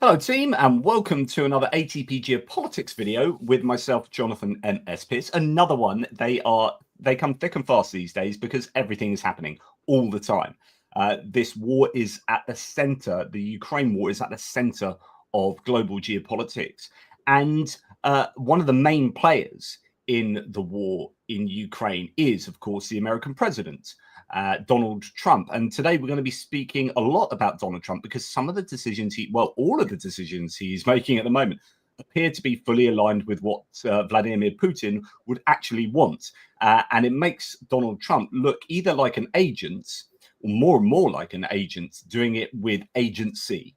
Hello team, and welcome to another ATP Geopolitics video with myself, Jonathan M.S. Pierce. Another one. They come thick and fast these days because everything is happening all the time. This war is at the center, the Ukraine war is at the center of global geopolitics. And one of the main players in the war in Ukraine is, of course, the American president, Donald Trump. And today we're going to be speaking a lot about Donald Trump because some of the decisions all of the decisions he's making at the moment appear to be fully aligned with what Vladimir Putin would actually want. And it makes Donald Trump look either like an agent or more and more like an agent doing it with agency,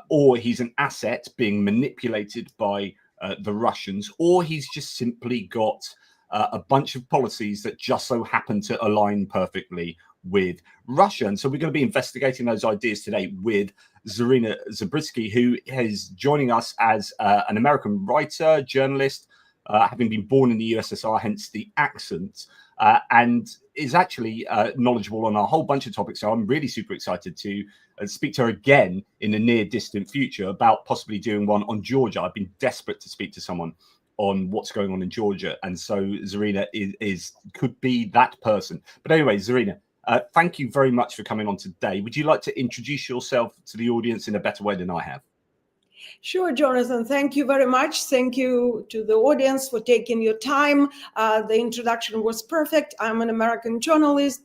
or he's an asset being manipulated by the Russians, or he's just simply got a bunch of policies that just so happen to align perfectly with Russia. And so we're going to be investigating those ideas today with Zarina Zabrisky, who is joining us as an American writer, journalist, having been born in the USSR, hence the accent, and is actually knowledgeable on a whole bunch of topics. So I'm really super excited to speak to her again in the near distant future about possibly doing one on Georgia. I've been desperate to speak to someone on what's going on in Georgia. And so Zarina could be that person. But anyway, Zarina, thank you very much for coming on today. Would you like to introduce yourself to the audience in a better way than I have? Sure, Jonathan. Thank you very much. Thank you to the audience for taking your time. The introduction was perfect. I'm an American journalist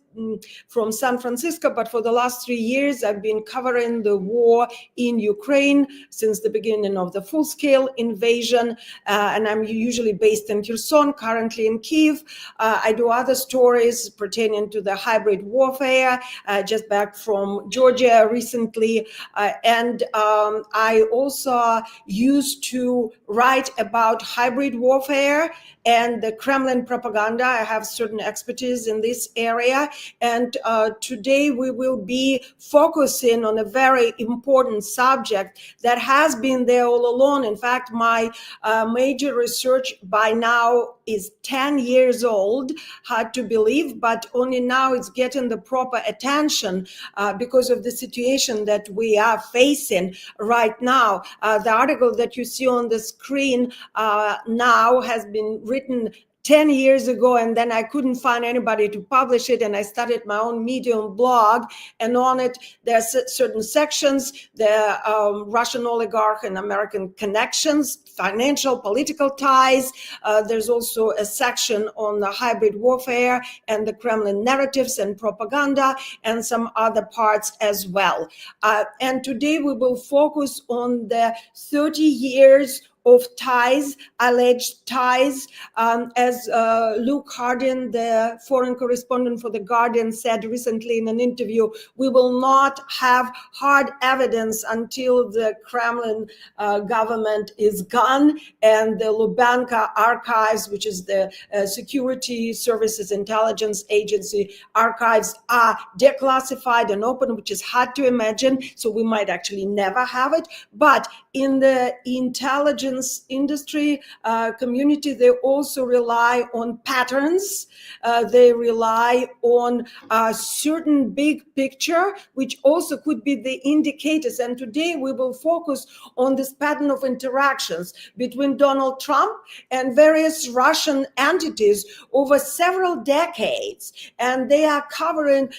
from San Francisco, but for the last 3 years, I've been covering the war in Ukraine since the beginning of the full-scale invasion, and I'm usually based in Kherson, currently in Kyiv. I do other stories pertaining to the hybrid warfare, just back from Georgia recently, and I also used to write about hybrid warfare and the Kremlin propaganda. I have certain expertise in this area. And today we will be focusing on a very important subject that has been there all along. In fact, my major research by now is 10 years old, hard to believe, but only now it's getting the proper attention because of the situation that we are facing right now. The article that you see on the screen now has been written 10 years ago, and then I couldn't find anybody to publish it, and I started my own Medium blog, and on it there are certain sections, the Russian oligarch and American connections, financial, political ties. There's also a section on the hybrid warfare and the Kremlin narratives and propaganda, and some other parts as well. And today we will focus on the 30 years of ties, alleged ties. As Luke Hardin, the foreign correspondent for The Guardian, said recently in an interview, we will not have hard evidence until the Kremlin government is gone and the Lubyanka archives, which is the Security Services Intelligence Agency archives, are declassified and open, which is hard to imagine. So we might actually never have it. But in the intelligence industry community, they also rely on patterns. They rely on a certain big picture, which also could be the indicators. And today we will focus on this pattern of interactions between Donald Trump and various Russian entities over several decades. And they are covering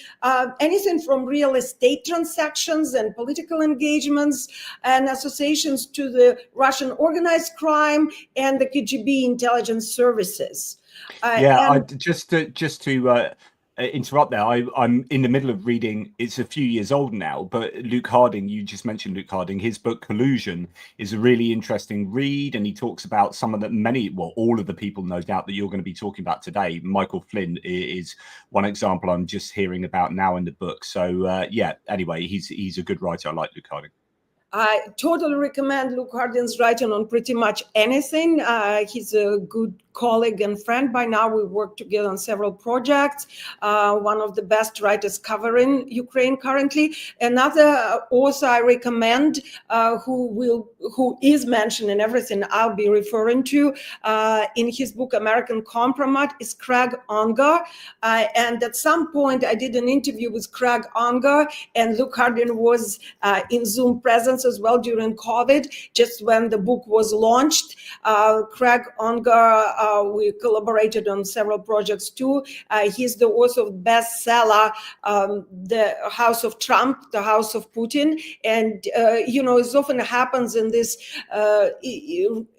anything from real estate transactions and political engagements and associations to the Russian organized crime and the KGB intelligence services. Just to interrupt there, I'm in the middle of reading, it's a few years old now, but Luke Harding, you just mentioned Luke Harding, his book Collusion is a really interesting read, and he talks about some of the all of the people, no doubt, that you're going to be talking about today. Michael Flynn is one example I'm just hearing about now in the book. So yeah, anyway, he's a good writer. I like Luke Harding. I totally recommend Luke Hardin's writing on pretty much anything. He's a good colleague and friend by now. We work together on several projects. One of the best writers covering Ukraine currently. Another author I recommend, who is mentioned in everything I'll be referring to in his book American Compromise, is Craig Unger. And at some point I did an interview with Craig Unger, and Luke Hardin was in Zoom presence as well during COVID, just when the book was launched. Craig Unger, we collaborated on several projects too. He's the author of bestseller, The House of Trump, The House of Putin. And, it often happens in this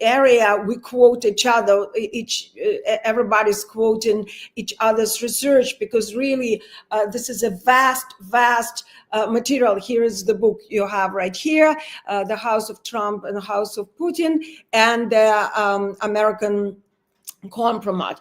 area, we quote each other, everybody's quoting each other's research, because really this is a vast material. Here is the book you have right here, The House of Trump and The House of Putin, and American Compromise.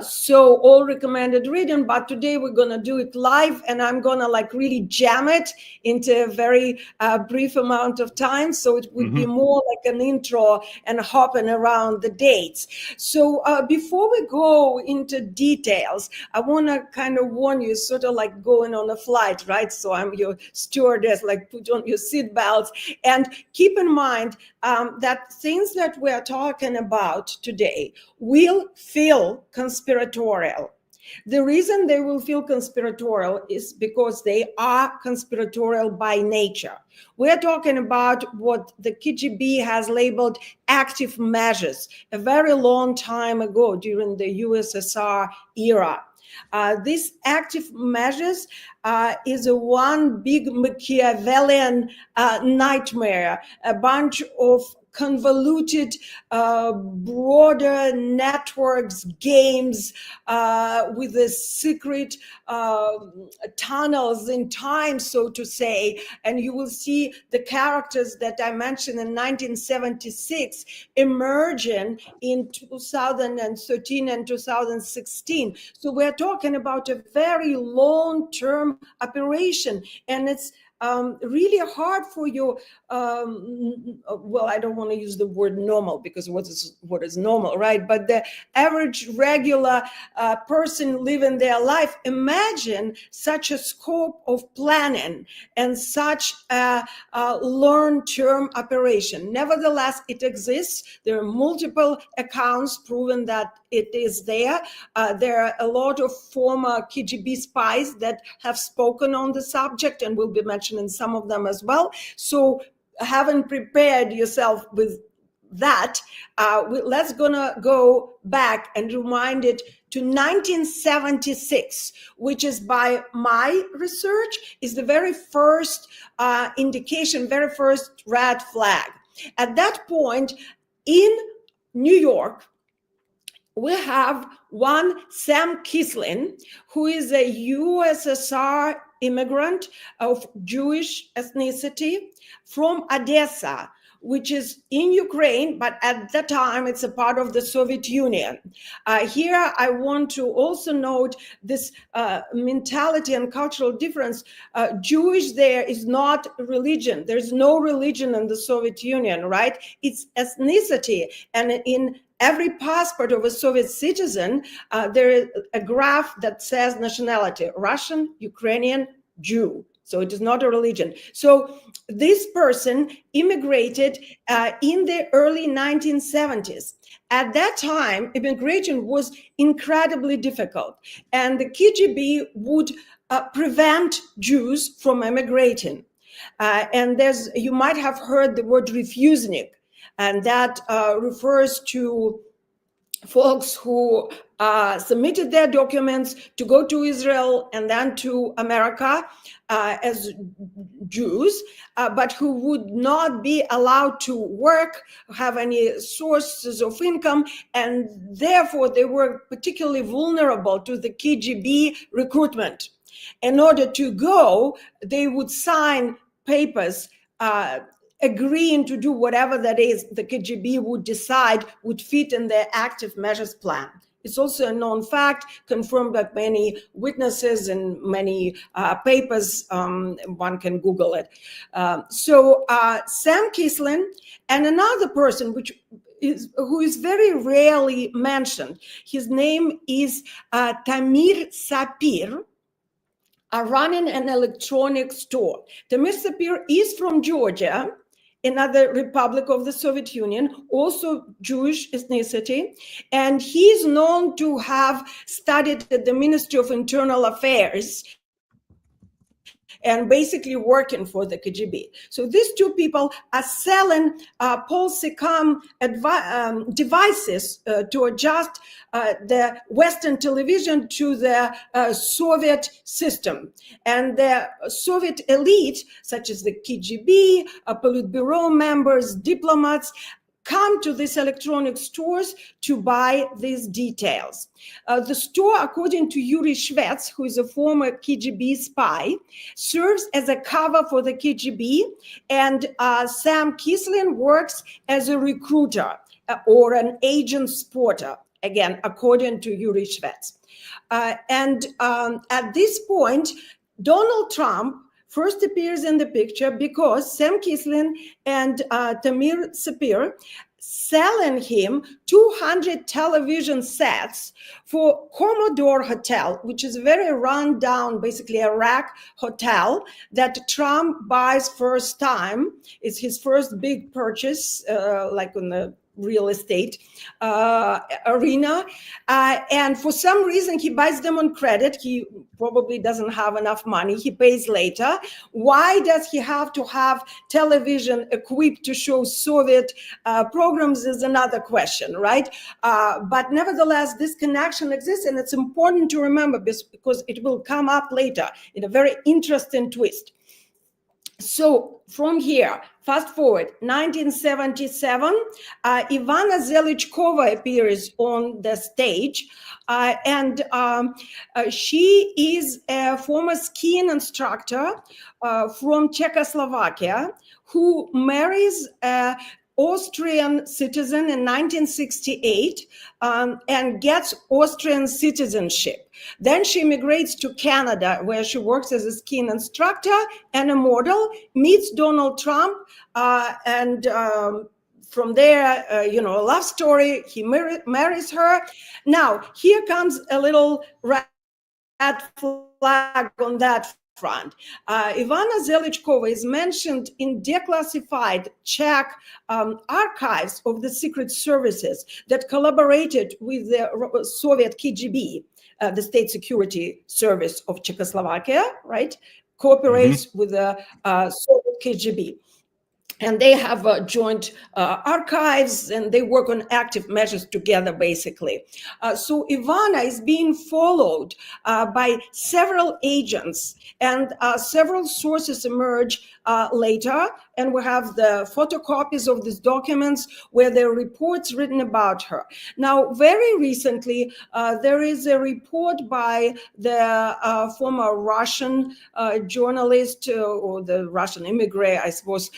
So all recommended reading, but today we're going to do it live, and I'm going to really jam it into a very brief amount of time. So it would be more like an intro and hopping around the dates. So before we go into details, I want to kind of warn you, sort of like going on a flight, right? So I'm your stewardess, put on your seatbelts, and keep in mind that things that we're talking about today will feel conspiratorial. The reason they will feel conspiratorial is because they are conspiratorial by nature. We're talking about what the KGB has labeled active measures a very long time ago during the USSR era. These active measures is a one big Machiavellian nightmare, a bunch of convoluted, broader networks, games with the secret tunnels in time, so to say. And you will see the characters that I mentioned in 1976 emerging in 2013 and 2016. So we're talking about a very long-term operation, and it's really hard for you. I don't want to use the word normal, because what is normal, right? But the average regular person living their life, imagine such a scope of planning and such a long-term operation. Nevertheless, it exists. There are multiple accounts proving that it is there. There are a lot of former KGB spies that have spoken on the subject, and we'll be mentioning some of them as well. So having prepared yourself with that, let's gonna go back and rewind it to 1976, which is, by my research, is the very first indication, very first red flag. At that point in New York, we have one Sam Kislin, who is a USSR immigrant of Jewish ethnicity from Odessa, which is in Ukraine, but at that time it's a part of the Soviet Union. Here I want to also note this mentality and cultural difference. Jewish there is not religion. There's no religion in the Soviet Union, right? It's ethnicity. And in every passport of a Soviet citizen, there is a graph that says nationality: Russian, Ukrainian, Jew. So it is not a religion. So this person immigrated in the early 1970s. At that time, immigration was incredibly difficult, and the KGB would prevent Jews from immigrating. And you might have heard the word refusnik, and that refers to folks who submitted their documents to go to Israel and then to America as Jews, but who would not be allowed to work, have any sources of income, and therefore they were particularly vulnerable to the KGB recruitment. In order to go, they would sign papers agreeing to do whatever that is the KGB would decide would fit in their active measures plan. It's also a known fact, confirmed by many witnesses and many papers. One can Google it. So Sam Kislin and another person, which who is very rarely mentioned. His name is Tamir Sapir, running an electronic store. Tamir Sapir is from Georgia, another republic of the Soviet Union, also Jewish ethnicity, and he's known to have studied at the Ministry of Internal Affairs and basically working for the KGB. So these two people are selling Polsicom devices to adjust the Western television to the Soviet system. And the Soviet elite, such as the KGB, Politburo members, diplomats, come to these electronic stores to buy these details. The store, according to Yuri Shvets, who is a former KGB spy, serves as a cover for the KGB, and Sam Kislin works as a recruiter or an agent spotter, again, according to Yuri Shvets. At this point, Donald Trump first appears in the picture because Sam Kislin and Tamir Sapir selling him 200 television sets for Commodore Hotel, which is a very run-down, basically Iraq hotel that Trump buys first time. It's his first big purchase, like on the real estate arena. And for some reason, he buys them on credit. He probably doesn't have enough money. He pays later. Why does he have to have television equipped to show Soviet programs is another question, right? But nevertheless, this connection exists, and it's important to remember because it will come up later in a very interesting twist. So from here, fast forward, 1977, Ivana Zelichkova appears on the stage, and she is a former skiing instructor from Czechoslovakia who marries a Austrian citizen in 1968 and gets Austrian citizenship. Then she immigrates to Canada, where she works as a skiing instructor and a model, meets Donald Trump, and from there, a love story. He marries her. Now, here comes a little red flag on that front. Ivana Zelichkova is mentioned in declassified Czech archives of the secret services that collaborated with the Soviet KGB, the State Security Service of Czechoslovakia, right? Cooperates with the Soviet KGB. And they have joint archives, and they work on active measures together, basically. So Ivana is being followed by several agents, and several sources emerge later. And we have the photocopies of these documents where there are reports written about her. Now, very recently, there is a report by the former Russian journalist or the Russian immigrant, I suppose,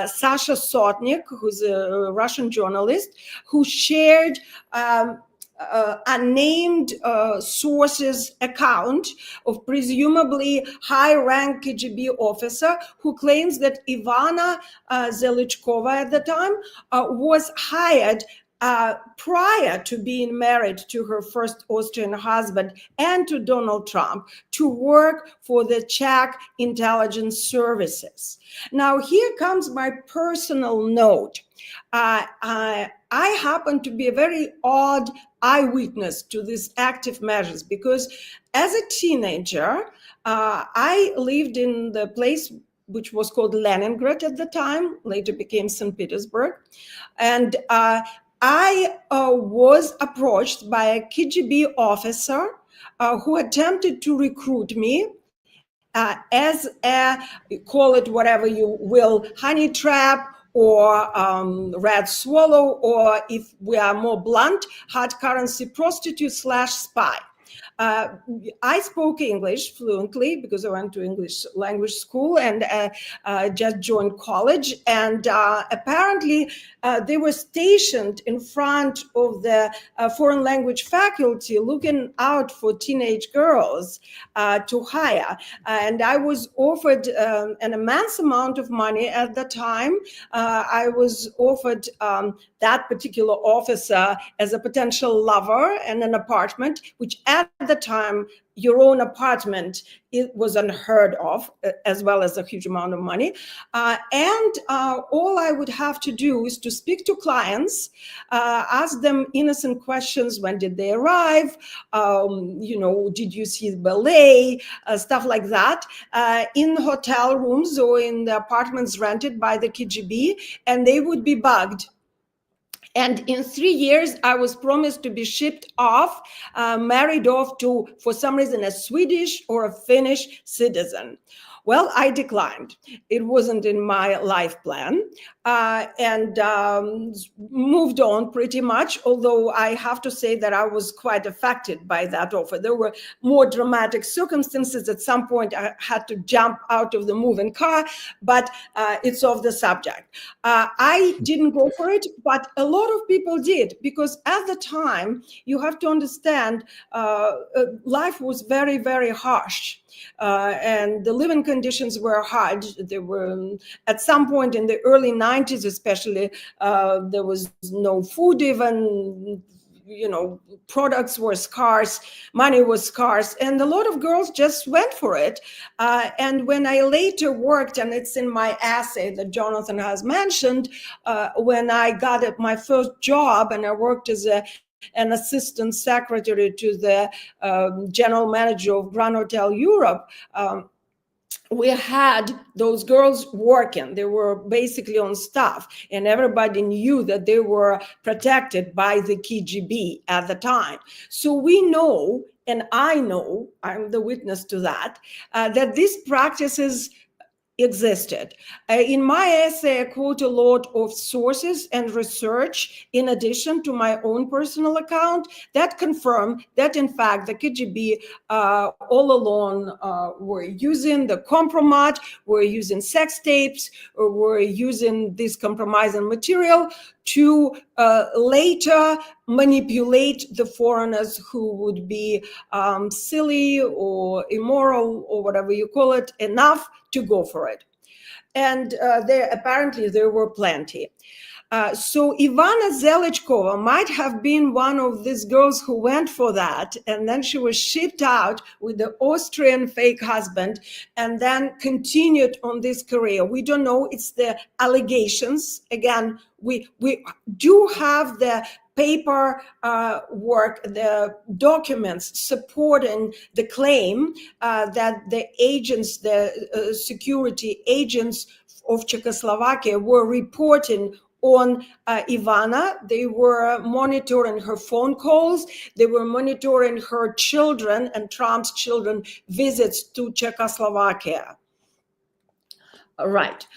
Sasha Sotnik, who's a Russian journalist, who shared unnamed source's account of presumably high-rank KGB officer who claims that Ivana Zelichkova at the time was hired prior to being married to her first Austrian husband and to Donald Trump to work for the Czech intelligence services. Now, here comes my personal note. I happen to be a very odd eyewitness to these active measures because as a teenager, I lived in the place which was called Leningrad at the time, later became St. Petersburg. And I was approached by a KGB officer who attempted to recruit me as a, call it whatever you will, honey trap or red swallow, or if we are more blunt, hard currency prostitute / spy. I spoke English fluently because I went to English language school and just joined college. And apparently they were stationed in front of the foreign language faculty looking out for teenage girls to hire. And I was offered an immense amount of money at the time. I was offered that particular officer as a potential lover and an apartment, which at the time, your own apartment, it was unheard of, as well as a huge amount of money. And all I would have to do is to speak to clients, ask them innocent questions. When did they arrive? Did you see the ballet? Stuff like that, in hotel rooms or in the apartments rented by the KGB, and they would be bugged. And in 3 years, I was promised to be shipped off, married off to, for some reason, a Swedish or a Finnish citizen. Well, I declined. It wasn't in my life plan, and moved on pretty much, although I have to say that I was quite affected by that offer. There were more dramatic circumstances. At some point, I had to jump out of the moving car, but it's off the subject. I didn't go for it, but a lot of people did, because at the time, you have to understand, life was very, very harsh. And the living conditions were hard. There were, at some point in the early 90s especially, there was no food even, products were scarce, money was scarce, and a lot of girls just went for it. And when I later worked, and it's in my essay that Jonathan has mentioned, when I got my first job and I worked as an assistant secretary to the general manager of Grand Hotel Europe, we had those girls working. They were basically on staff, and everybody knew that they were protected by the KGB at the time. So we know, and I know, I'm the witness to that, that these practices existed. In my essay, I quote a lot of sources and research in addition to my own personal account that confirm that, in fact, the KGB all along were using the compromat, were using sex tapes, or were using this compromising material to later manipulate the foreigners who would be silly or immoral or whatever you call it enough to go for it. And apparently there were plenty. So Ivana Zelichkova might have been one of these girls who went for that, and then she was shipped out with the Austrian fake husband and then continued on this career. We don't know. It's the allegations. Again, we do have the paper work, the documents supporting the claim that the agents, the security agents of Czechoslovakia were reporting on Ivana. They were monitoring her phone calls. They were monitoring her children and Trump's children visits to Czechoslovakia. Right.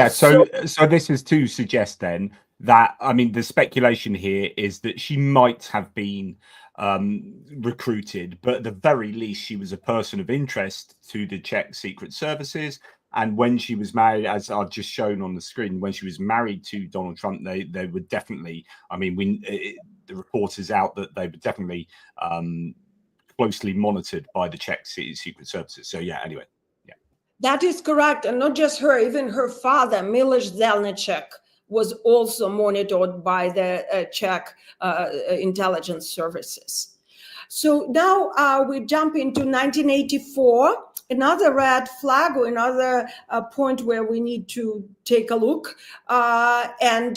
So this is to suggest then that, I mean, the speculation here is that she might have been recruited, but at the very least, she was a person of interest to the Czech secret services. And when she was married, as I've just shown on the screen, when she was married to Donald Trump, they were definitely, I mean, the report is out that they were definitely closely monitored by the Czech secret services. So yeah, anyway. Yeah. That is correct. And not just her, even her father, Miloš Zelnicek, was also monitored by the Czech intelligence services. So now we jump into 1984, another red flag or another point where we need to take a look. And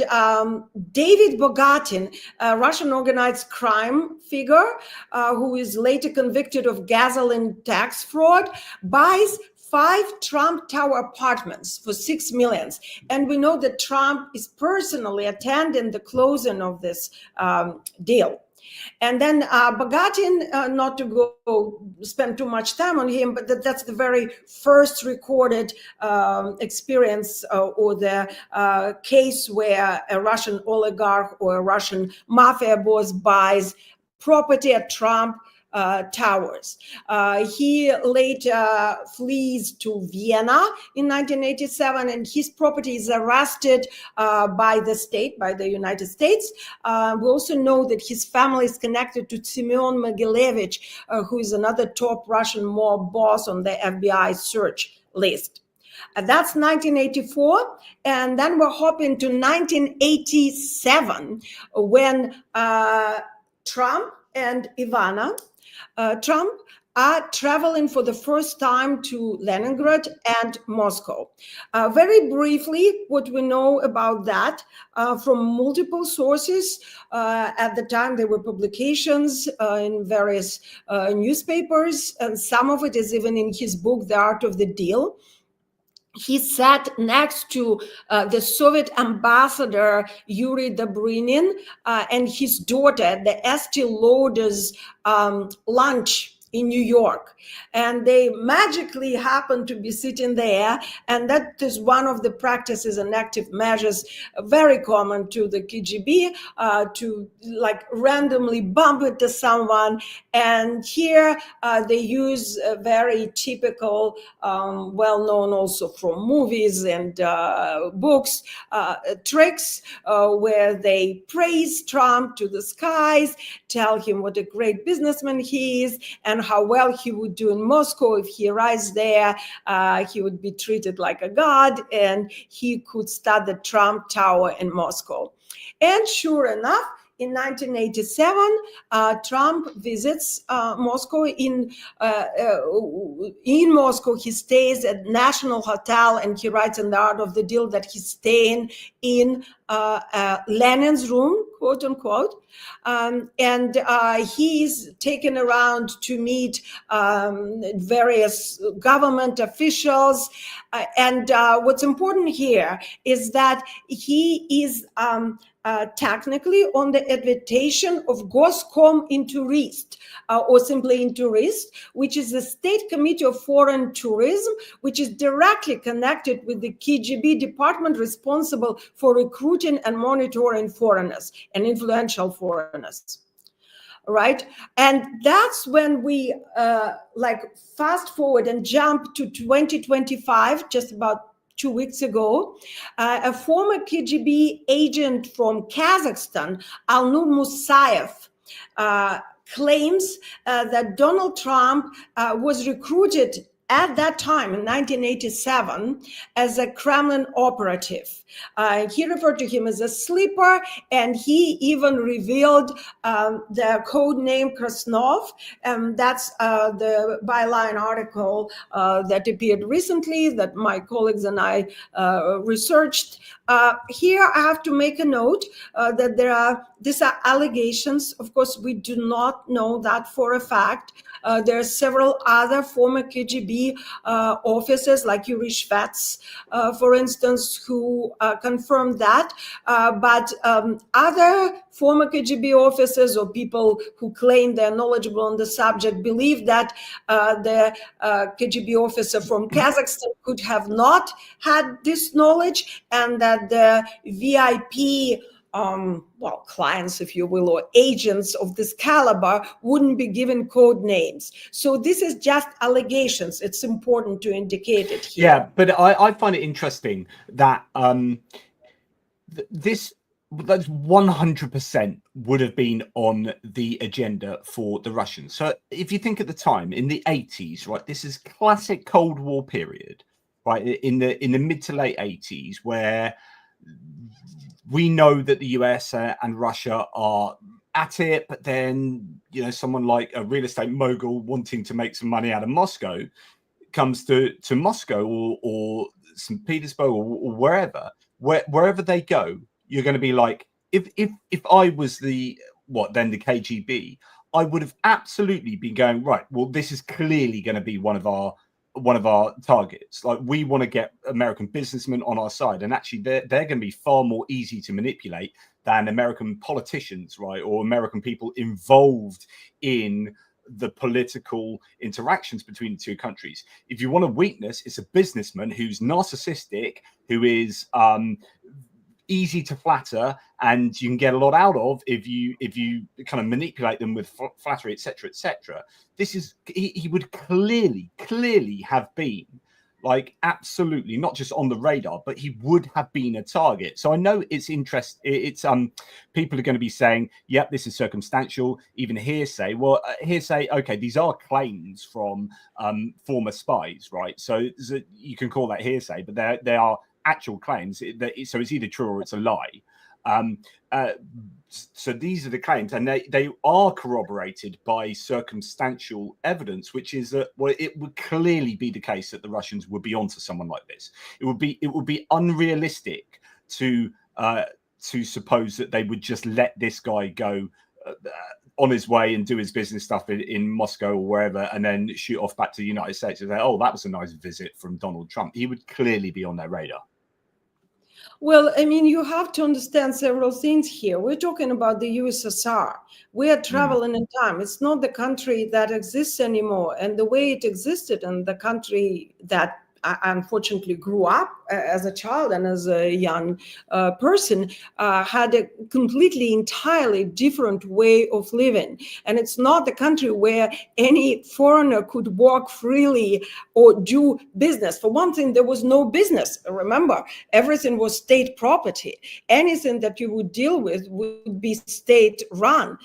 David Bogatin, a Russian organized crime figure who is later convicted of gasoline tax fraud, buys 5 Trump Tower apartments for $6 million. And we know that Trump is personally attending the closing of this deal. And then Bogatin, not to go spend too much time on him, but that's the very first recorded experience or the case where a Russian oligarch or a Russian mafia boss buys property at Trump towers. He later flees to Vienna in 1987, and his property is arrested by the United States. We also know that his family is connected to Semyon Mogilevich, who is another top Russian mob boss on the FBI search list. That's 1984. And then we're hopping to 1987 when Trump and Ivana Trump are traveling for the first time to Leningrad and Moscow. Very briefly, what we know about that from multiple sources. At the time, there were publications in various newspapers, and some of it is even in his book, The Art of the Deal. He sat next to the Soviet ambassador Yuri Dobrynin and his daughter at the Estee Lauder's lunch in New York, and they magically happened to be sitting there, and that is one of the practices and active measures very common to the KGB, to like randomly bump into someone. And here they use a very typical, well-known also from movies and books, tricks where they praise Trump to the skies, tell him what a great businessman he is, and how well he would do in Moscow. If he arrives there, he would be treated like a god, and he could start the Trump Tower in Moscow. And sure enough, in 1987, Trump visits Moscow. In Moscow, he stays at National Hotel, and he writes in The Art of the Deal that he's staying in Lenin's room, quote unquote. And he's taken around to meet various government officials. And what's important here is that he is technically on the invitation of Goskom Intourist, or simply Intourist, which is the State Committee of Foreign Tourism, which is directly connected with the KGB department responsible for recruiting and monitoring foreigners and influential foreigners. Right? And that's when we fast forward and jump to 2025, just about 2 weeks ago. A former KGB agent from Kazakhstan, Alnur Musayev, claims that Donald Trump was recruited at that time in 1987 as a Kremlin operative. He referred to him as a sleeper, and he even revealed the code name Krasnov. That's the byline article that appeared recently that my colleagues and I researched. Here I have to make a note that these are allegations. Of course, we do not know that for a fact. There are several other former KGB officers, like Yuri Shvets, for instance, who confirmed that. But other former KGB officers or people who claim they're knowledgeable on the subject believe that the KGB officer from Kazakhstan could have not had this knowledge, and that the VIP clients, if you will, or agents of this caliber wouldn't be given code names. So this is just allegations. It's important to indicate it here. Yeah, but I find it interesting that that's 100% would have been on the agenda for the Russians. So if you think at the time, in the 80s, right, this is classic Cold War period, right, in the mid to late 80s, where we know that the US and Russia are at it, but then, someone like a real estate mogul wanting to make some money out of Moscow comes to Moscow or St. Petersburg or wherever they go, you're going to be like, if I was the KGB, I would have absolutely been going, right, well, this is clearly going to be one of our targets. Like, we want to get American businessmen on our side, and actually they're going to be far more easy to manipulate than American politicians, right, or American people involved in the political interactions between the two countries. If you want a weakness, it's a businessman who's narcissistic, who is easy to flatter, and you can get a lot out of if you kind of manipulate them with flattery, etc., etc. This is he would clearly have been like absolutely not just on the radar, but he would have been a target. So I know it's people are going to be saying, yep, this is circumstantial, even hearsay. Well, hearsay, okay, these are claims from former spies, right? So you can call that hearsay, but they are actual claims. So it's either true or it's a lie. So these are the claims, and they are corroborated by circumstantial evidence, which is that, well, it would clearly be the case that the Russians would be onto someone like this. It would be unrealistic to suppose that they would just let this guy go on his way and do his business stuff in Moscow or wherever, and then shoot off back to the United States and say, oh, that was a nice visit from Donald Trump. He would clearly be on their radar. Well, I mean, you have to understand several things here. We're talking about the USSR. We are traveling in time. It's not the country that exists anymore. And the way it existed in the country that I unfortunately grew up as a child and as a young person, had a completely, entirely different way of living. And it's not the country where any foreigner could walk freely or do business. For one thing, there was no business. Remember, everything was state property. Anything that you would deal with would be state run.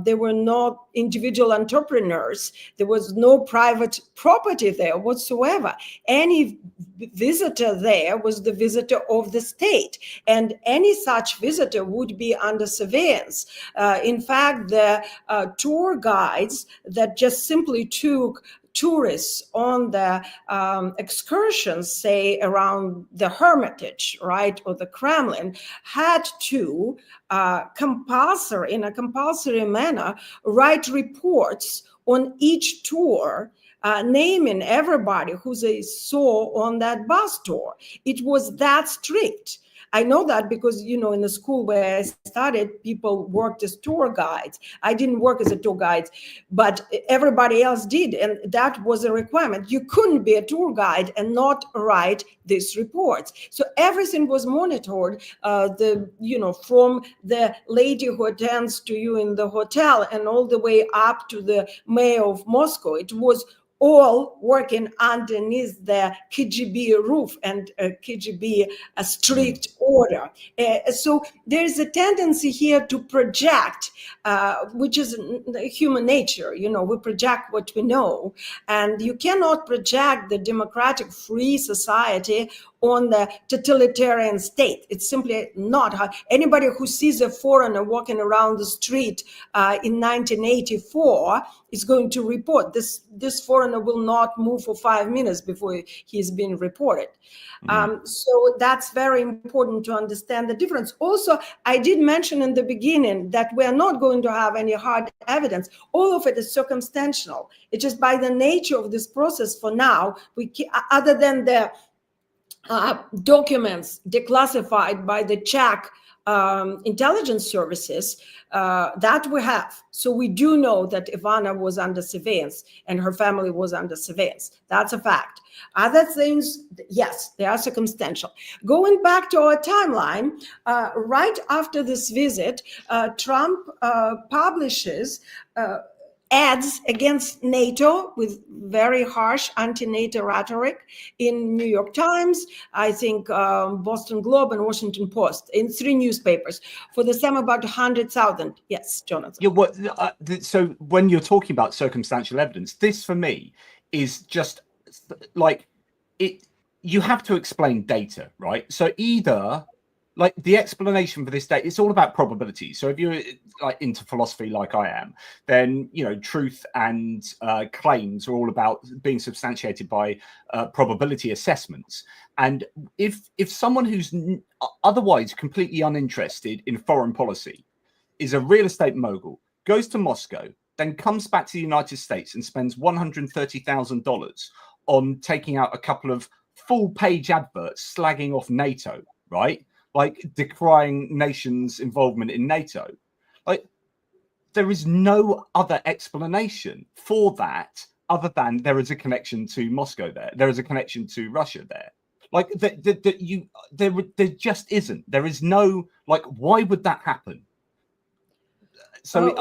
There were not individual entrepreneurs. There was no private property there whatsoever. Any visitor there was the visitor of the state, and any such visitor would be under surveillance. In fact, the tour guides that just simply took tourists on the excursions, say around the Hermitage, right, or the Kremlin, had to in a compulsory manner write reports on each tour, naming everybody who they saw on that bus tour. It was that strict. I know that because, you know, in the school where I studied, people worked as tour guides. I didn't work as a tour guide, but everybody else did. And that was a requirement. You couldn't be a tour guide and not write these reports. So everything was monitored, from the lady who attends to you in the hotel and all the way up to the mayor of Moscow. It was all working underneath the KGB roof and KGB strict order. So there's a tendency here to project, which is human nature. You know, we project what we know, and you cannot project the democratic free society on the totalitarian state. It's simply not how anybody who sees a foreigner walking around the street in 1984 is going to report this foreigner will not move for 5 minutes before he's been reported. So that's very important to understand the difference. Also, I did mention in the beginning that we are not going to have any hard evidence. All of it is circumstantial. It's just by the nature of this process for now, other than the documents declassified by the Czech intelligence services that we have. So we do know that Ivana was under surveillance and her family was under surveillance. That's a fact. Other things, yes, they are circumstantial. Going back to our timeline, right after this visit, Trump publishes ads against NATO with very harsh anti-NATO rhetoric in New York Times, I think Boston Globe and Washington Post, in 3 newspapers for the sum about 100,000. Yes, Jonathan. Yeah, so when you're talking about circumstantial evidence, this for me is just like it. You have to explain data, right? So either like the explanation for this data, it's all about probability. So if you're like into philosophy like I am, then, you know, truth and claims are all about being substantiated by probability assessments. And if someone who's otherwise completely uninterested in foreign policy is a real estate mogul, goes to Moscow, then comes back to the United States and spends $130,000 on taking out a couple of full-page adverts slagging off NATO, right? Like decrying nations' involvement in NATO. Like there is no other explanation for that other than there is a connection to Moscow there. There is a connection to Russia there. Like there just isn't. There is no, like, why would that happen? So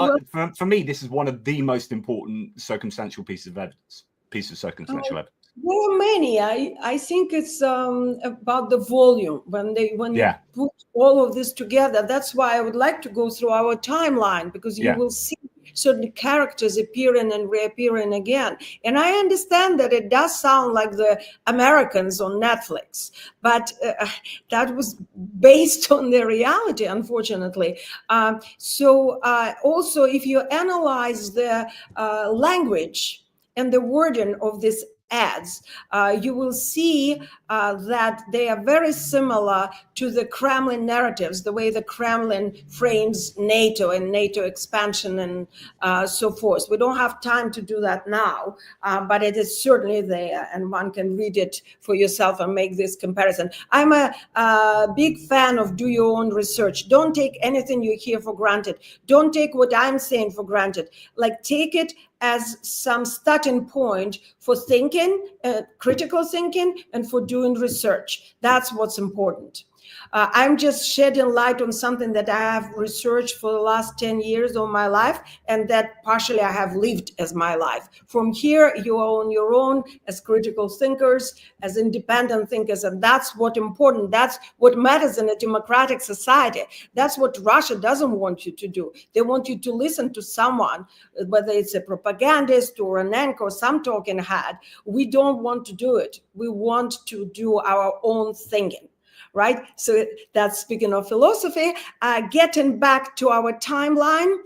for me, this is one of the most important circumstantial pieces of evidence. There are many. I think it's about the volume when you put all of this together. That's why I would like to go through our timeline, because you will see certain characters appearing and reappearing again. And I understand that it does sound like the Americans on Netflix, but that was based on the reality, unfortunately. Also, if you analyze the language and the wording of these ads, you will see that they are very similar to the Kremlin narratives, the way the Kremlin frames NATO and NATO expansion and so forth. We don't have time to do that now, but it is certainly there, and one can read it for yourself and make this comparison. I'm a big fan of do your own research. Don't take anything you hear for granted. Don't take what I'm saying for granted. Like, take it as some starting point for thinking, critical thinking, and for doing research. That's what's important. I'm just shedding light on something that I have researched for the last 10 years of my life, and that partially I have lived as my life. From here, you are on your own as critical thinkers, as independent thinkers, and that's what's important. That's what matters in a democratic society. That's what Russia doesn't want you to do. They want you to listen to someone, whether it's a propagandist or an anchor or some talking head. We don't want to do it. We want to do our own thinking. Right? So that's, speaking of philosophy, getting back to our timeline.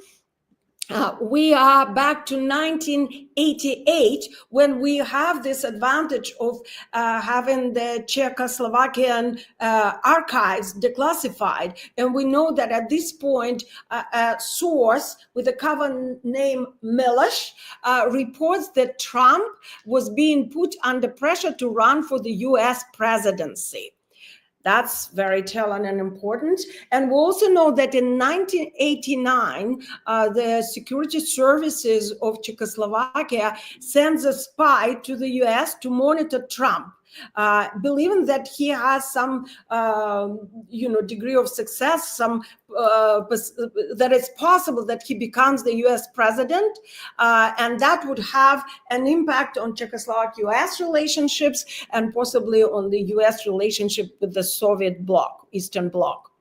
We are back to 1988, when we have this advantage of having the Czechoslovakian archives declassified. And we know that at this point, a source with a cover name Milosh reports that Trump was being put under pressure to run for the US presidency. That's very telling and important. And we also know that in 1989, the security services of Czechoslovakia sends a spy to the US to monitor Trump, believing that he has some, degree of success, that it's possible that he becomes the US president, and that would have an impact on Czechoslovak-US relationships and possibly on the US relationship with the Soviet bloc, Eastern Bloc.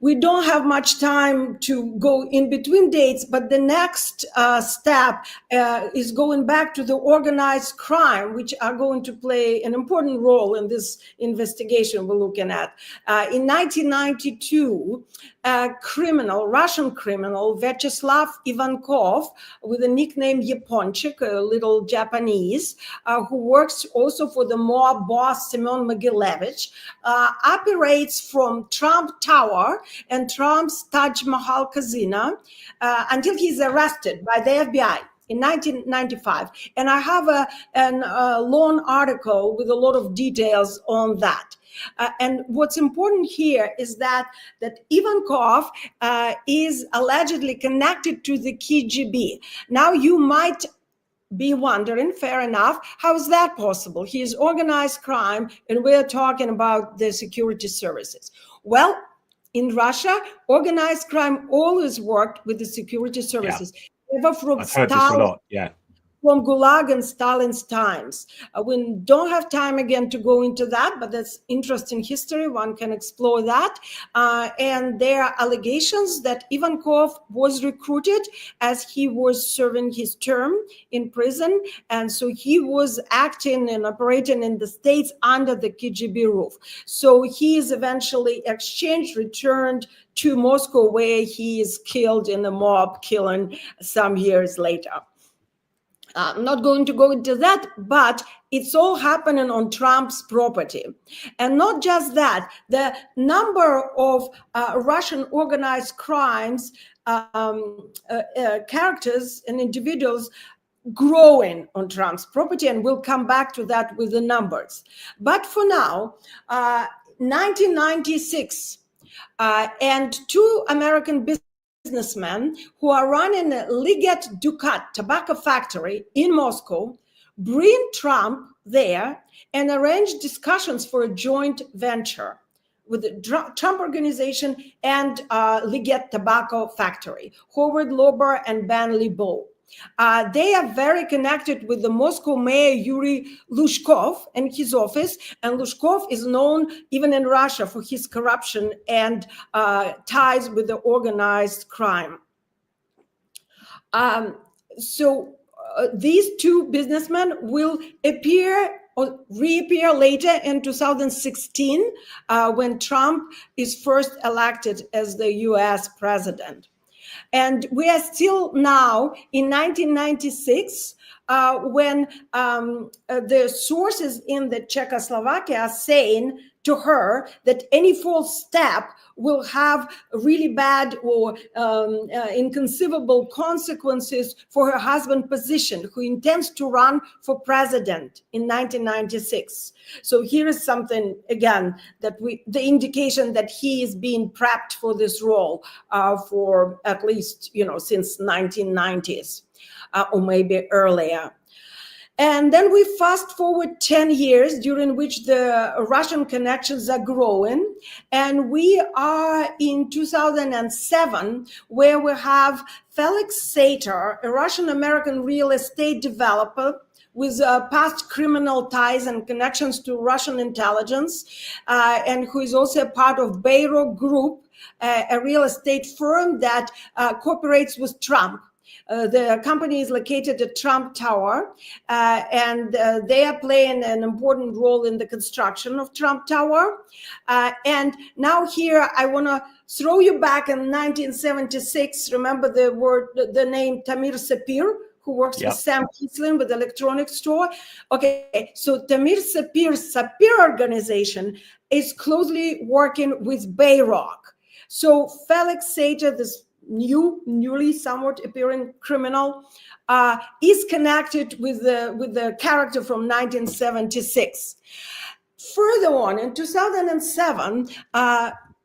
We don't have much time to go in between dates, but the next step is going back to the organized crime, which are going to play an important role in this investigation we're looking at. In 1992, a Russian criminal, Vyacheslav Ivankov, with the nickname Yaponchik, a little Japanese, who works also for the mob boss Semyon Mogilevich, operates from Trump Tower and Trump's Taj Mahal Casino until he's arrested by the FBI in 1995. And I have a long article with a lot of details on that. And what's important here is that Ivankov is allegedly connected to the KGB. Now you might be wondering, fair enough, how is that possible? He is organized crime, and we're talking about the security services. Well, in Russia, organized crime always worked with the security services. Ever from I've heard this a lot, from Gulag and Stalin's times. We don't have time again to go into that, but that's interesting history. One can explore that. And there are allegations that Ivankov was recruited as he was serving his term in prison. And so he was acting and operating in the States under the KGB roof. So he is eventually exchanged, returned to Moscow, where he is killed in a mob killing some years later. I'm not going to go into that, but it's all happening on Trump's property. And not just that, the number of Russian organized crimes characters and individuals growing on Trump's property, and we'll come back to that with the numbers. But for now, 1996, and two American businessmen who are running a Liget Dukat tobacco factory in Moscow bring Trump there and arrange discussions for a joint venture with the Trump Organization and Liggett Tobacco Factory, Howard Lober and Ben Libo. They are very connected with the Moscow mayor Yuri Lushkov and his office, and Lushkov is known even in Russia for his corruption and ties with the organized crime. These two businessmen will appear or reappear later in 2016 when Trump is first elected as the US president. And we are still now in 1996 when the sources in the Czechoslovakia are saying to her that any false step will have really bad or inconceivable consequences for her husband's position, who intends to run for president in 1996. So here is something, again, that the indication that he is being prepped for this role for at least, since 1990s or maybe earlier. And then we fast forward 10 years during which the Russian connections are growing. And we are in 2007, where we have Felix Sater, a Russian-American real estate developer with past criminal ties and connections to Russian intelligence, and who is also a part of Bayro Group, a real estate firm that cooperates with Trump. The company is located at Trump Tower, and they are playing an important role in the construction of Trump Tower. And now here, I want to throw you back in 1976. Remember the name Tamir Sapir, who works with Sam Kislin with the electronics store. Okay, so Tamir Sapir's Sapir organization is closely working with Bayrock. So Felix Sater, this newly somewhat appearing criminal, is connected with the character from 1976. Further on, in 2007,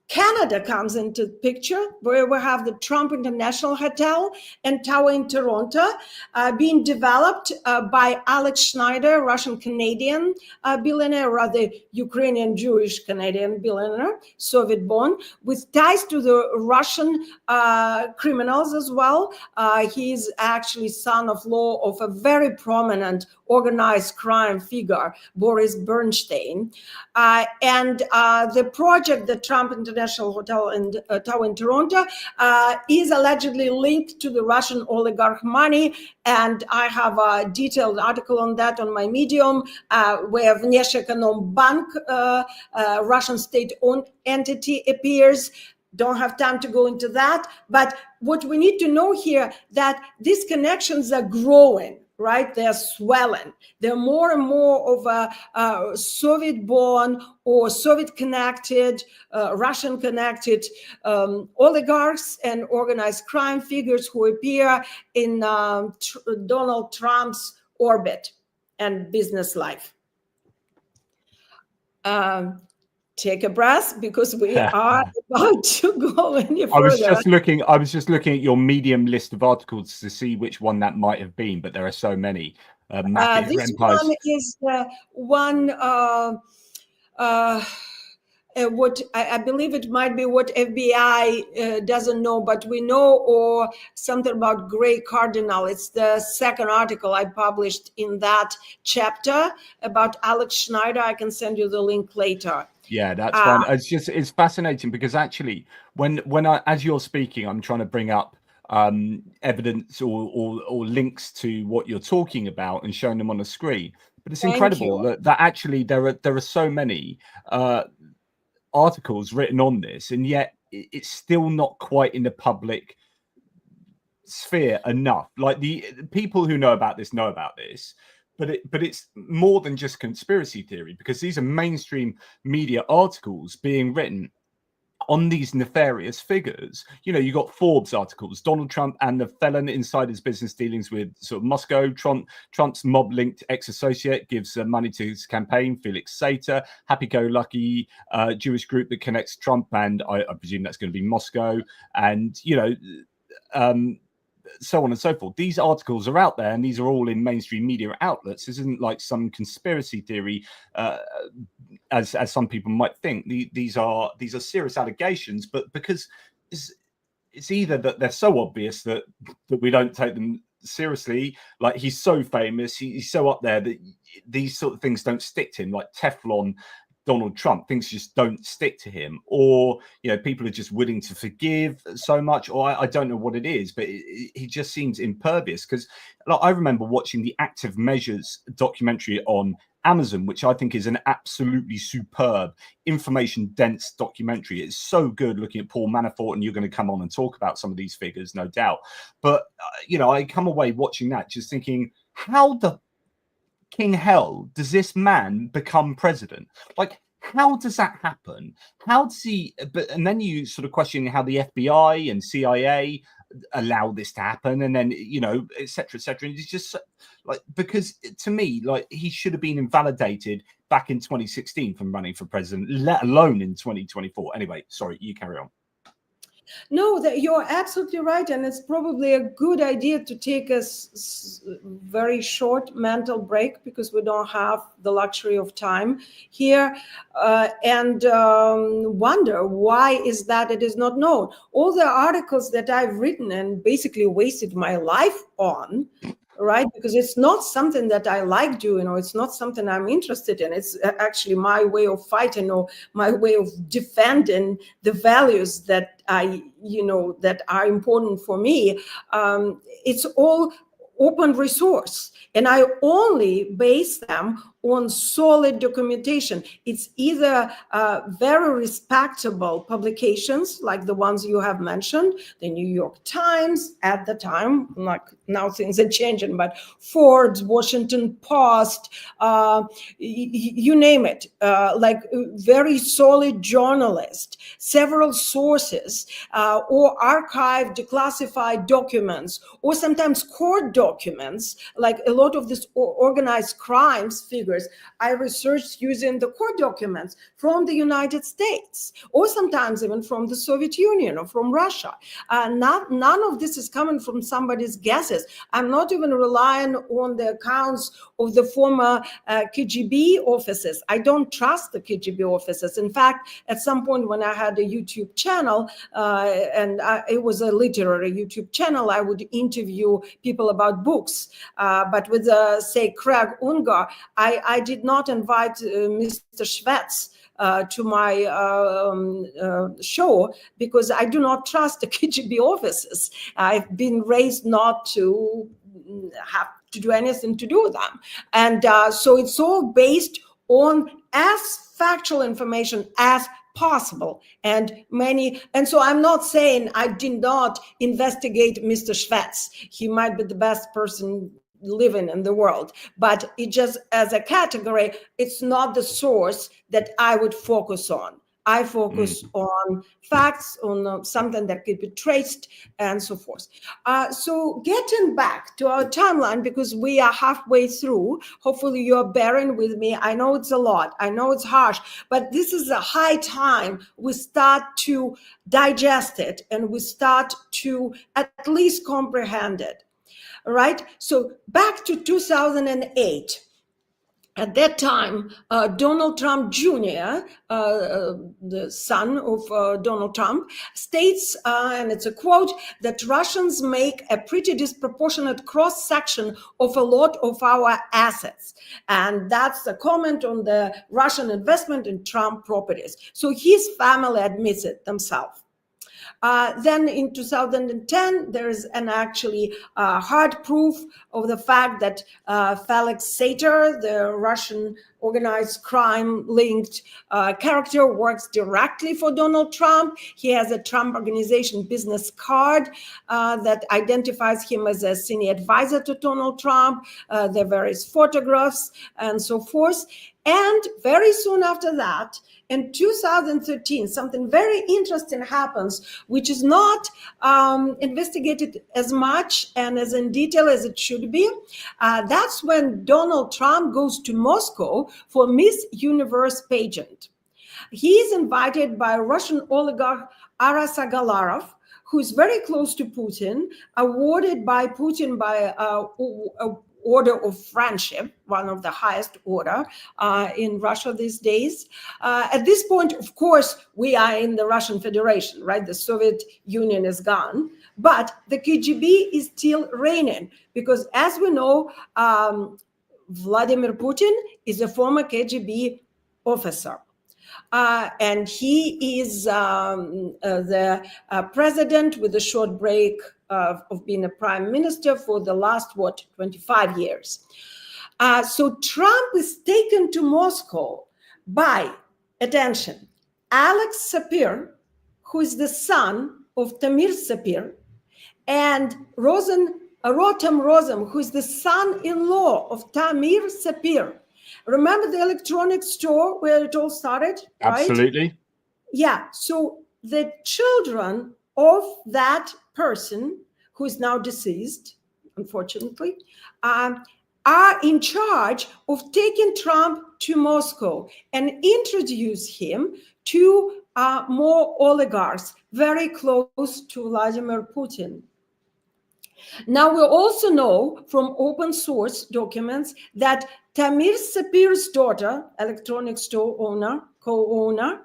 Canada comes into the picture, where we have the Trump International Hotel and Tower in Toronto being developed by Alex Schneider, Russian-Canadian billionaire, rather Ukrainian-Jewish-Canadian billionaire, Soviet-born, with ties to the Russian criminals as well. He is actually son-in-law of a very prominent organized crime figure, Boris Bernstein. And the project, the Trump International Hotel and Tower in Toronto, is allegedly linked to the Russian oligarch money. And I have a detailed article on that on my Medium, where Vneshekonombank, Russian state-owned entity, appears. Don't have time to go into that. But what we need to know here, that these connections are growing. Right, they're swelling. They're more and more of a Soviet-born or Soviet-connected, Russian-connected oligarchs and organized crime figures who appear in Donald Trump's orbit and business life. Take a breath, because we are about to go any further. I was just looking at your Medium list of articles to see which one that might have been, but there are so many. This one is one. What I believe it might be what FBI doesn't know, but we know, or something about Gray Cardinal. It's the second article I published in that chapter about Alex Schneider. I can send you the link later. Yeah, that's fine. It's fascinating, because actually when as you're speaking, I'm trying to bring up evidence or links to what you're talking about and showing them on the screen. But it's incredible that actually there are so many articles written on this, and yet it's still not quite in the public sphere enough. Like the people who know about this, but it's more than just conspiracy theory, because these are mainstream media articles being written on these nefarious figures. You got Forbes articles, Donald Trump and the felon insider's business dealings with sort of Moscow. Trump's mob-linked ex-associate gives money to his campaign, Felix Sater. Happy-go-lucky Jewish group that connects Trump, and I presume that's going to be Moscow. And so on and so forth. These articles are out there, and these are all in mainstream media outlets. This isn't like some conspiracy theory, as some people might think. These are serious allegations, but because it's either that they're so obvious that we don't take them seriously, like he's so famous, he's so up there that these sort of things don't stick to him, like Teflon Donald Trump. Things just don't stick to him, or people are just willing to forgive so much, or I don't know what it is, but he just seems impervious. Because I remember watching the Active Measures documentary on Amazon, which I think is an absolutely superb, information-dense documentary. It's so good, looking at Paul Manafort, and you're going to come on and talk about some of these figures, no doubt. But I come away watching that just thinking, how the king hell does this man become president? Like, how does that happen? How does he? And then you sort of question how the FBI and CIA allow this to happen, and then et cetera, et cetera. And it's just like, because to me, like, he should have been invalidated back in 2016 from running for president, let alone in 2024. Anyway, sorry, you carry on. No, you're absolutely right. And it's probably a good idea to take a very short mental break, because we don't have the luxury of time here, and wonder why is that it is not known. All the articles that I've written and basically wasted my life on, right? Because it's not something that I like doing, or it's not something I'm interested in. It's actually my way of fighting, or my way of defending the values that that are important for me. It's all open resource, and I only base them on solid documentation. It's either very respectable publications like the ones you have mentioned, the New York Times at the time, like now things are changing, but Forbes, Washington Post, you name it, like very solid journalists, several sources, or archived, declassified documents, or sometimes court documents, like a lot of this organized crimes figures I researched using the court documents from the United States, or sometimes even from the Soviet Union or from Russia. None of this is coming from somebody's guesses. I'm not even relying on the accounts of the former KGB officers. I don't trust the KGB officers. In fact, at some point when I had a YouTube channel, it was a literary YouTube channel, I would interview people about books. But with, say, Craig Ungar, I did not invite Mr. Schwetz to my show, because I do not trust the KGB officers. I've been raised not to have to do anything to do with them. And so it's all based on as factual information as possible. And so I'm not saying I did not investigate Mr. Schwetz. He might be the best person living in the world, but it just, as a category, it's not the source that I would focus on. I focus on facts, on something that could be traced, and so forth. So getting back to our timeline, because we are halfway through, hopefully you're bearing with me. I know it's a lot, I know it's harsh, but this is a high time we start to digest it, and we start to at least comprehend it. Right? So back to 2008. At that time, Donald Trump Jr., the son of Donald Trump, states, and it's a quote, that Russians make a pretty disproportionate cross-section of a lot of our assets. And that's a comment on the Russian investment in Trump properties. So his family admits it themselves. Then in 2010, there's an actually hard proof of the fact that Felix Sater, the Russian organized crime linked character, works directly for Donald Trump. He has a Trump Organization business card that identifies him as a senior advisor to Donald Trump. There are various photographs and so forth. And very soon after that, in 2013, something very interesting happens, which is not investigated as much and as in detail as it should be. That's when Donald Trump goes to Moscow for Miss Universe pageant. He is invited by Russian oligarch Aras Agalarov, who is very close to Putin, awarded by Putin by order of friendship, one of the highest order in Russia these days. At this point, of course, we are in the Russian Federation, right? The Soviet Union is gone, but the KGB is still reigning because, as we know, Vladimir Putin is a former KGB officer. And he is the president with a short break of being a prime minister for the last, 25 years. So Trump is taken to Moscow by, attention, Alex Sapir, who is the son of Tamir Sapir, and Rotem Rozum, who is the son-in-law of Tamir Sapir. Remember the electronics store where it all started? Absolutely. Right? Yeah. So the children of that person, who is now deceased, unfortunately, are in charge of taking Trump to Moscow and introduce him to more oligarchs very close to Vladimir Putin. Now, we also know from open source documents that Tamir Sapir's daughter, electronic store owner, co-owner,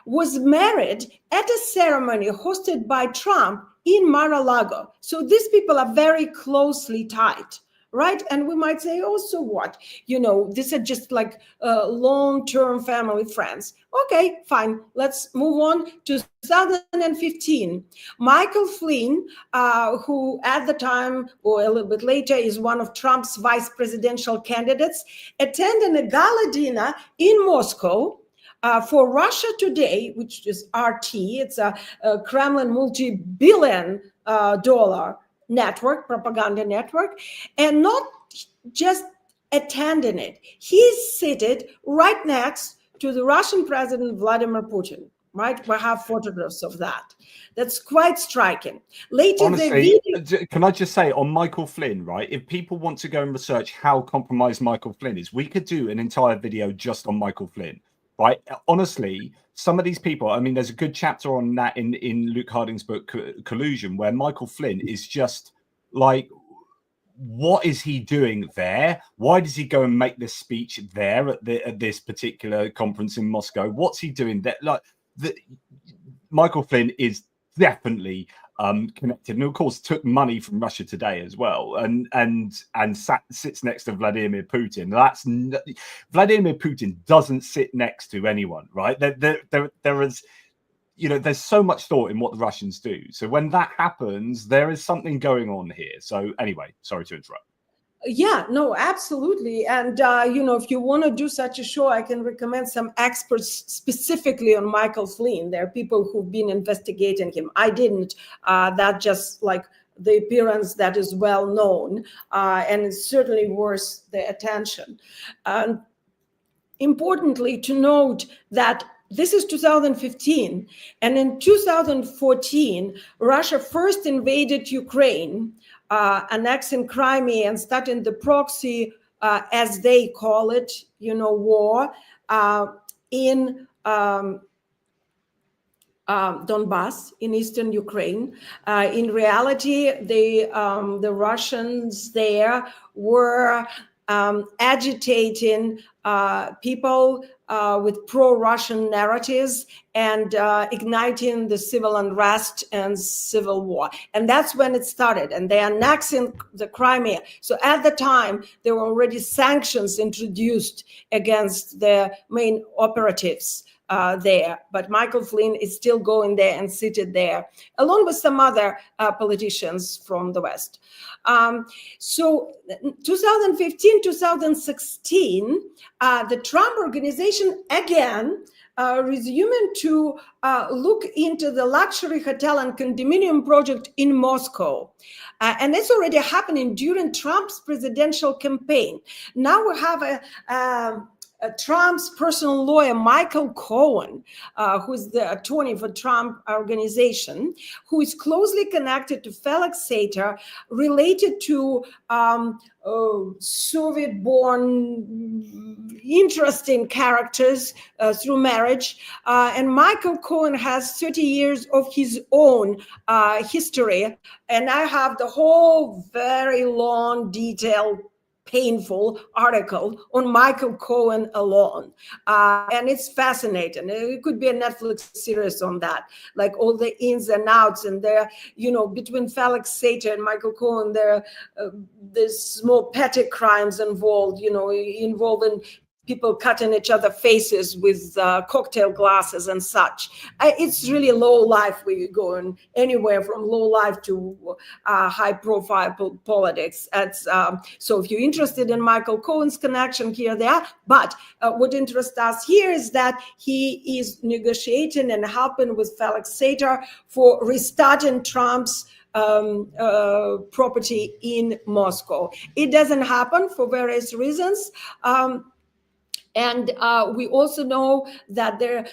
was married at a ceremony hosted by Trump in Mar-a-Lago. So these people are very closely tied, right? And we might say, oh, so what? You know, these are just like long-term family friends. Okay, fine. Let's move on to 2015. Michael Flynn, who at the time or a little bit later is one of Trump's vice presidential candidates, attended a gala dinner in Moscow for Russia Today, which is RT. It's a Kremlin multi-billion dollar network, propaganda network, and not just attending it. He's seated right next to the Russian President Vladimir Putin, right? We have photographs of that. That's quite striking. Later, honestly, can I just say on Michael Flynn, right? If people want to go and research how compromised Michael Flynn is, we could do an entire video just on Michael Flynn, right? Honestly, some of these people, I mean, there's a good chapter on that in Luke Harding's book, Collusion, where Michael Flynn is just like, what is he doing there? Why does he go and make this speech there at this particular conference in Moscow? What's he doing there? Like, Michael Flynn is definitely connected, and of course took money from Russia Today as well, and sits next to Vladimir Putin. Vladimir Putin doesn't sit next to anyone, right? There is, you know, there's so much thought in what the Russians do. So when that happens, there is something going on here. So anyway, sorry to interrupt. Yeah, no, absolutely. And, you know, if you want to do such a show, I can recommend some experts specifically on Michael Flynn. There are people who've been investigating him. I didn't. That just like the appearance that is well known, and it's certainly worth the attention. Importantly to note that this is 2015, and in 2014, Russia first invaded Ukraine, annexing Crimea and starting the proxy, as they call it, you know, war in Donbass, in eastern Ukraine. In reality, the Russians there were agitating people with pro-Russian narratives and igniting the civil unrest and civil war. And that's when it started. And they annexing the Crimea. So at the time, there were already sanctions introduced against the main operatives there. But Michael Flynn is still going there and seated there, along with some other politicians from the West. So 2015, 2016, the Trump organization again resuming to look into the luxury hotel and condominium project in Moscow. And it's already happening during Trump's presidential campaign. Now we have Trump's personal lawyer, Michael Cohen, who's the attorney for Trump organization, who is closely connected to Felix Sater, related to Soviet-born, interesting characters through marriage. And Michael Cohen has 30 years of his own history. And I have the whole very long, detailed, painful article on Michael Cohen alone. And it's fascinating. It could be a Netflix series on that, like all the ins and outs. And there, between Felix Sater and Michael Cohen, there's small petty crimes involved, involving people cutting each other faces with cocktail glasses and such. It's really low life. We're going anywhere from low life to high profile politics. So if you're interested in Michael Cohen's connection, here they are. But what interests us here is that he is negotiating and helping with Felix Sater for restarting Trump's property in Moscow. It doesn't happen for various reasons. And we also know that there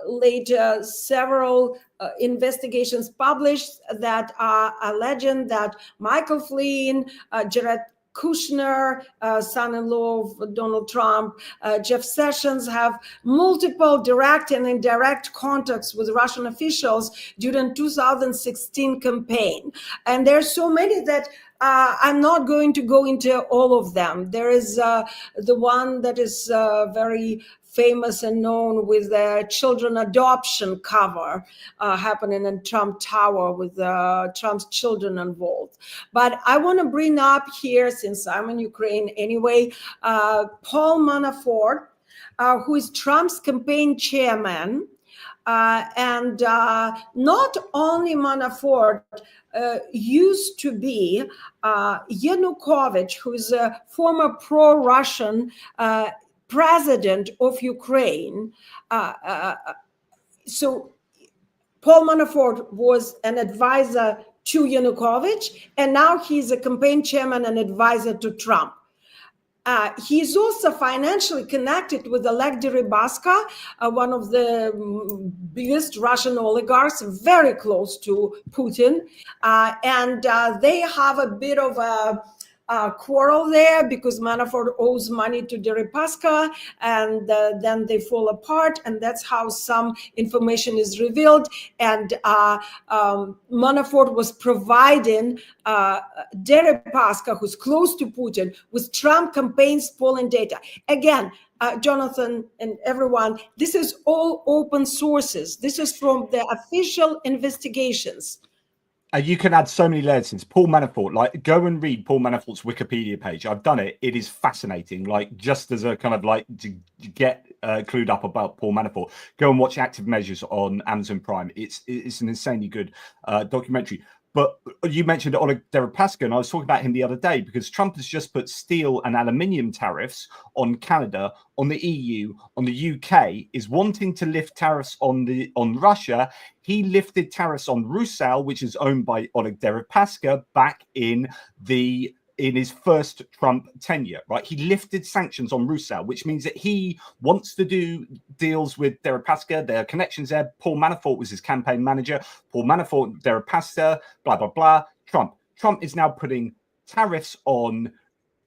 later several investigations published that are alleging that Michael Flynn, Jared Kushner, son-in-law of Donald Trump, Jeff Sessions have multiple direct and indirect contacts with Russian officials during 2016 campaign. And there's so many that I'm not going to go into all of them. There is the one that is very famous and known with the children adoption cover happening in Trump Tower with Trump's children involved. But I want to bring up here, since I'm in Ukraine anyway, Paul Manafort, who is Trump's campaign chairman. And not only Manafort used to be Yanukovych, who is a former pro-Russian president of Ukraine. So Paul Manafort was an advisor to Yanukovych, and now he's a campaign chairman and advisor to Trump. He's also financially connected with Oleg Deripaska, one of the biggest Russian oligarchs, very close to Putin. And they have a bit of a quarrel there because Manafort owes money to Deripaska, and then they fall apart, and that's how some information is revealed. And Manafort was providing Deripaska, who's close to Putin, with Trump campaign's polling data. Again, Jonathan and everyone, this is all open sources. This is from the official investigations. You can add so many layers since Paul Manafort. Like, go and read Paul Manafort's Wikipedia page. I've done it. It is fascinating. Like, just as a kind of like to get clued up about Paul Manafort, go and watch Active Measures on Amazon Prime. It's an insanely good documentary. But you mentioned Oleg Deripaska, and I was talking about him the other day because Trump has just put steel and aluminium tariffs on Canada, on the EU, on the UK, is wanting to lift tariffs on Russia. He lifted tariffs on Rusal, which is owned by Oleg Deripaska, back in his first Trump tenure, right? He lifted sanctions on Rusal, which means that he wants to do deals with Deripaska. There are connections there. Paul Manafort was his campaign manager. Paul Manafort, Deripaska, blah, blah, blah. Trump is now putting tariffs on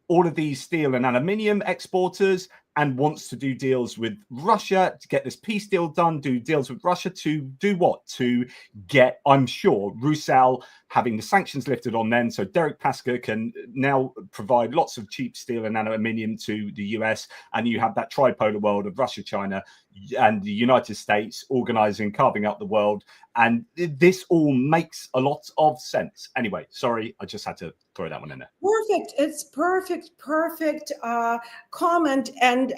all of these steel and aluminium exporters and wants to do deals with Russia to get this peace deal done, do deals with Russia to do what? To get, I'm sure, Rusal having the sanctions lifted on them. So Deripaska can now provide lots of cheap steel and aluminium to the US. And you have that tripolar world of Russia, China, and the United States organizing, carving up the world. And this all makes a lot of sense. Anyway, sorry, I just had to throw that one in there. Perfect. It's perfect comment. And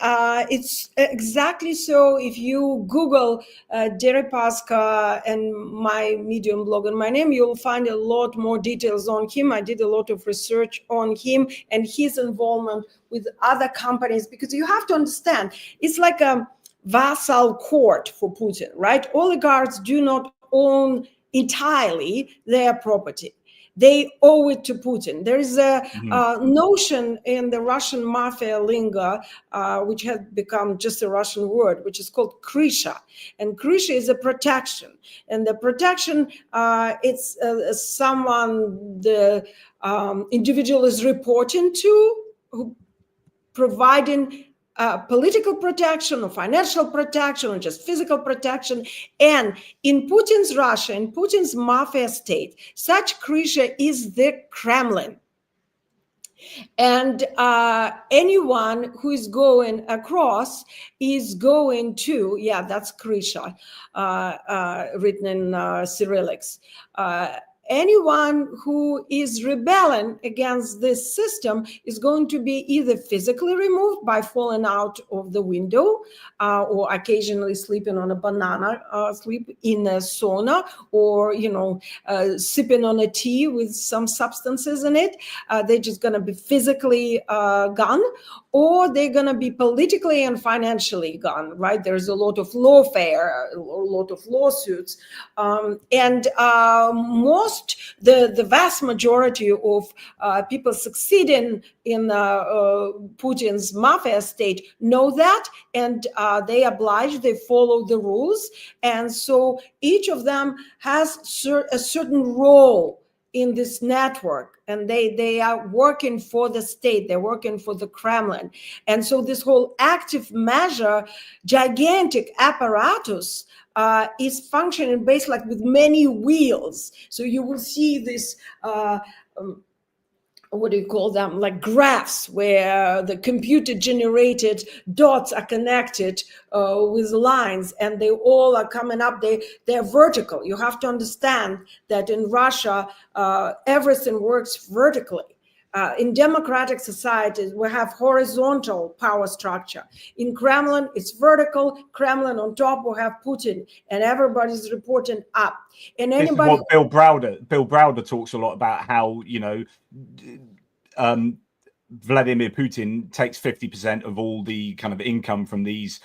it's exactly so. If you Google Deripaska and my Medium blog and my name, you'll find a lot more details on him. I did a lot of research on him and his involvement with other companies, because you have to understand, it's like a vassal court for Putin, right? Oligarchs do not own entirely their property. They owe it to Putin. There is a notion in the Russian Mafia lingo, which has become just a Russian word, which is called Krisha. And Krisha is a protection. And the protection, it's someone the individual is reporting to, who providing political protection or financial protection or just physical protection. And in Putin's Russia, in Putin's mafia state, such Krisha is the Kremlin. And anyone who is going across is going to, yeah, that's Krisha, written in Cyrillics. Anyone who is rebelling against this system is going to be either physically removed by falling out of the window or occasionally sleeping on a banana, sleep in a sauna, or, sipping on a tea with some substances in it. They're just going to be physically gone, or they're going to be politically and financially gone, right? There's a lot of lawfare, a lot of lawsuits. The vast majority of people succeeding in Putin's mafia state know that, and they oblige, they follow the rules. And so each of them has a certain role in this network, and they are working for the state, they're working for the Kremlin. And so this whole active measure, gigantic apparatus is functioning basically like with many wheels. So you will see this, what do you call them, like graphs where the computer generated dots are connected with lines, and they all are coming up, they're vertical. You have to understand that in Russia, everything works vertically. In democratic societies, we have horizontal power structure. In Kremlin, it's vertical. Kremlin on top will have Putin, and everybody's reporting up. And anybody. This is what Bill Browder talks a lot about, how Vladimir Putin takes 50% of all the kind of income from these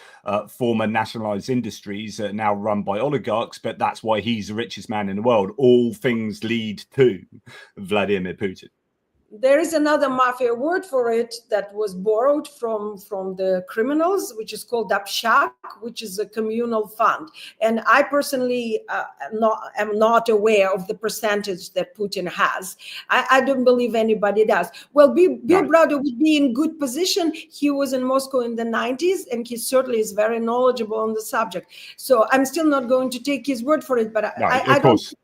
former nationalized industries that are now run by oligarchs, but that's why he's the richest man in the world. All things lead to Vladimir Putin. There is another mafia word for it that was borrowed from the criminals, which is called общак, which is a communal fund. And I personally am not aware of the percentage that Putin has. I don't believe anybody does. Well, Bill Browder would be in good position. He was in Moscow in the 90s, and he certainly is very knowledgeable on the subject. So I'm still not going to take his word for it, but I don't think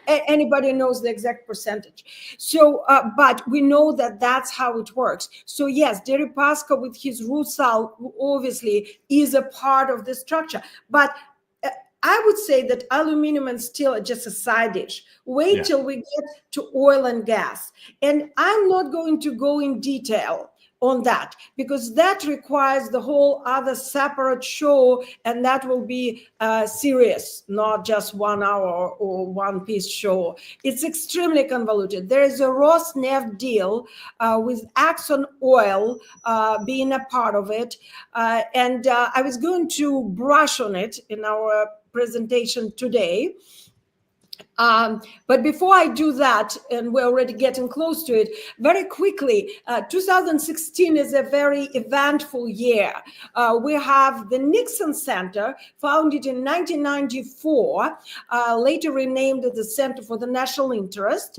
anybody knows the exact percentage. So, but we know that that's how it works. So yes, Deripaska with his Rusal obviously is a part of the structure. But I would say that aluminum and steel are just a side dish. Wait till we get to oil and gas. And I'm not going to go in detail on that, because that requires the whole other separate show, and that will be serious, not just 1 hour or one-piece show. It's extremely convoluted. There is a Rosneft deal with Exxon Oil being a part of it, and I was going to brush on it in our presentation today. But before I do that, and we're already getting close to it, very quickly, 2016 is a very eventful year. We have the Nixon Center, founded in 1994, later renamed the Center for the National Interest,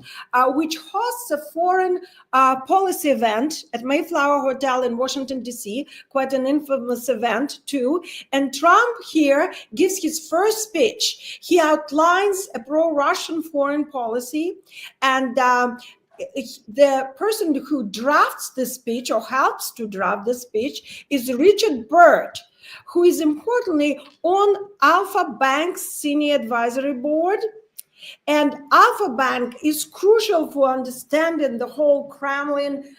which hosts a foreign policy event at Mayflower Hotel in Washington, D.C., quite an infamous event too. And Trump here gives his first speech. He outlines a pro-Russian foreign policy, and the person who drafts the speech or helps to draft the speech is Richard Byrd, who is importantly on Alpha Bank's senior advisory board. And Alpha Bank is crucial for understanding the whole Kremlin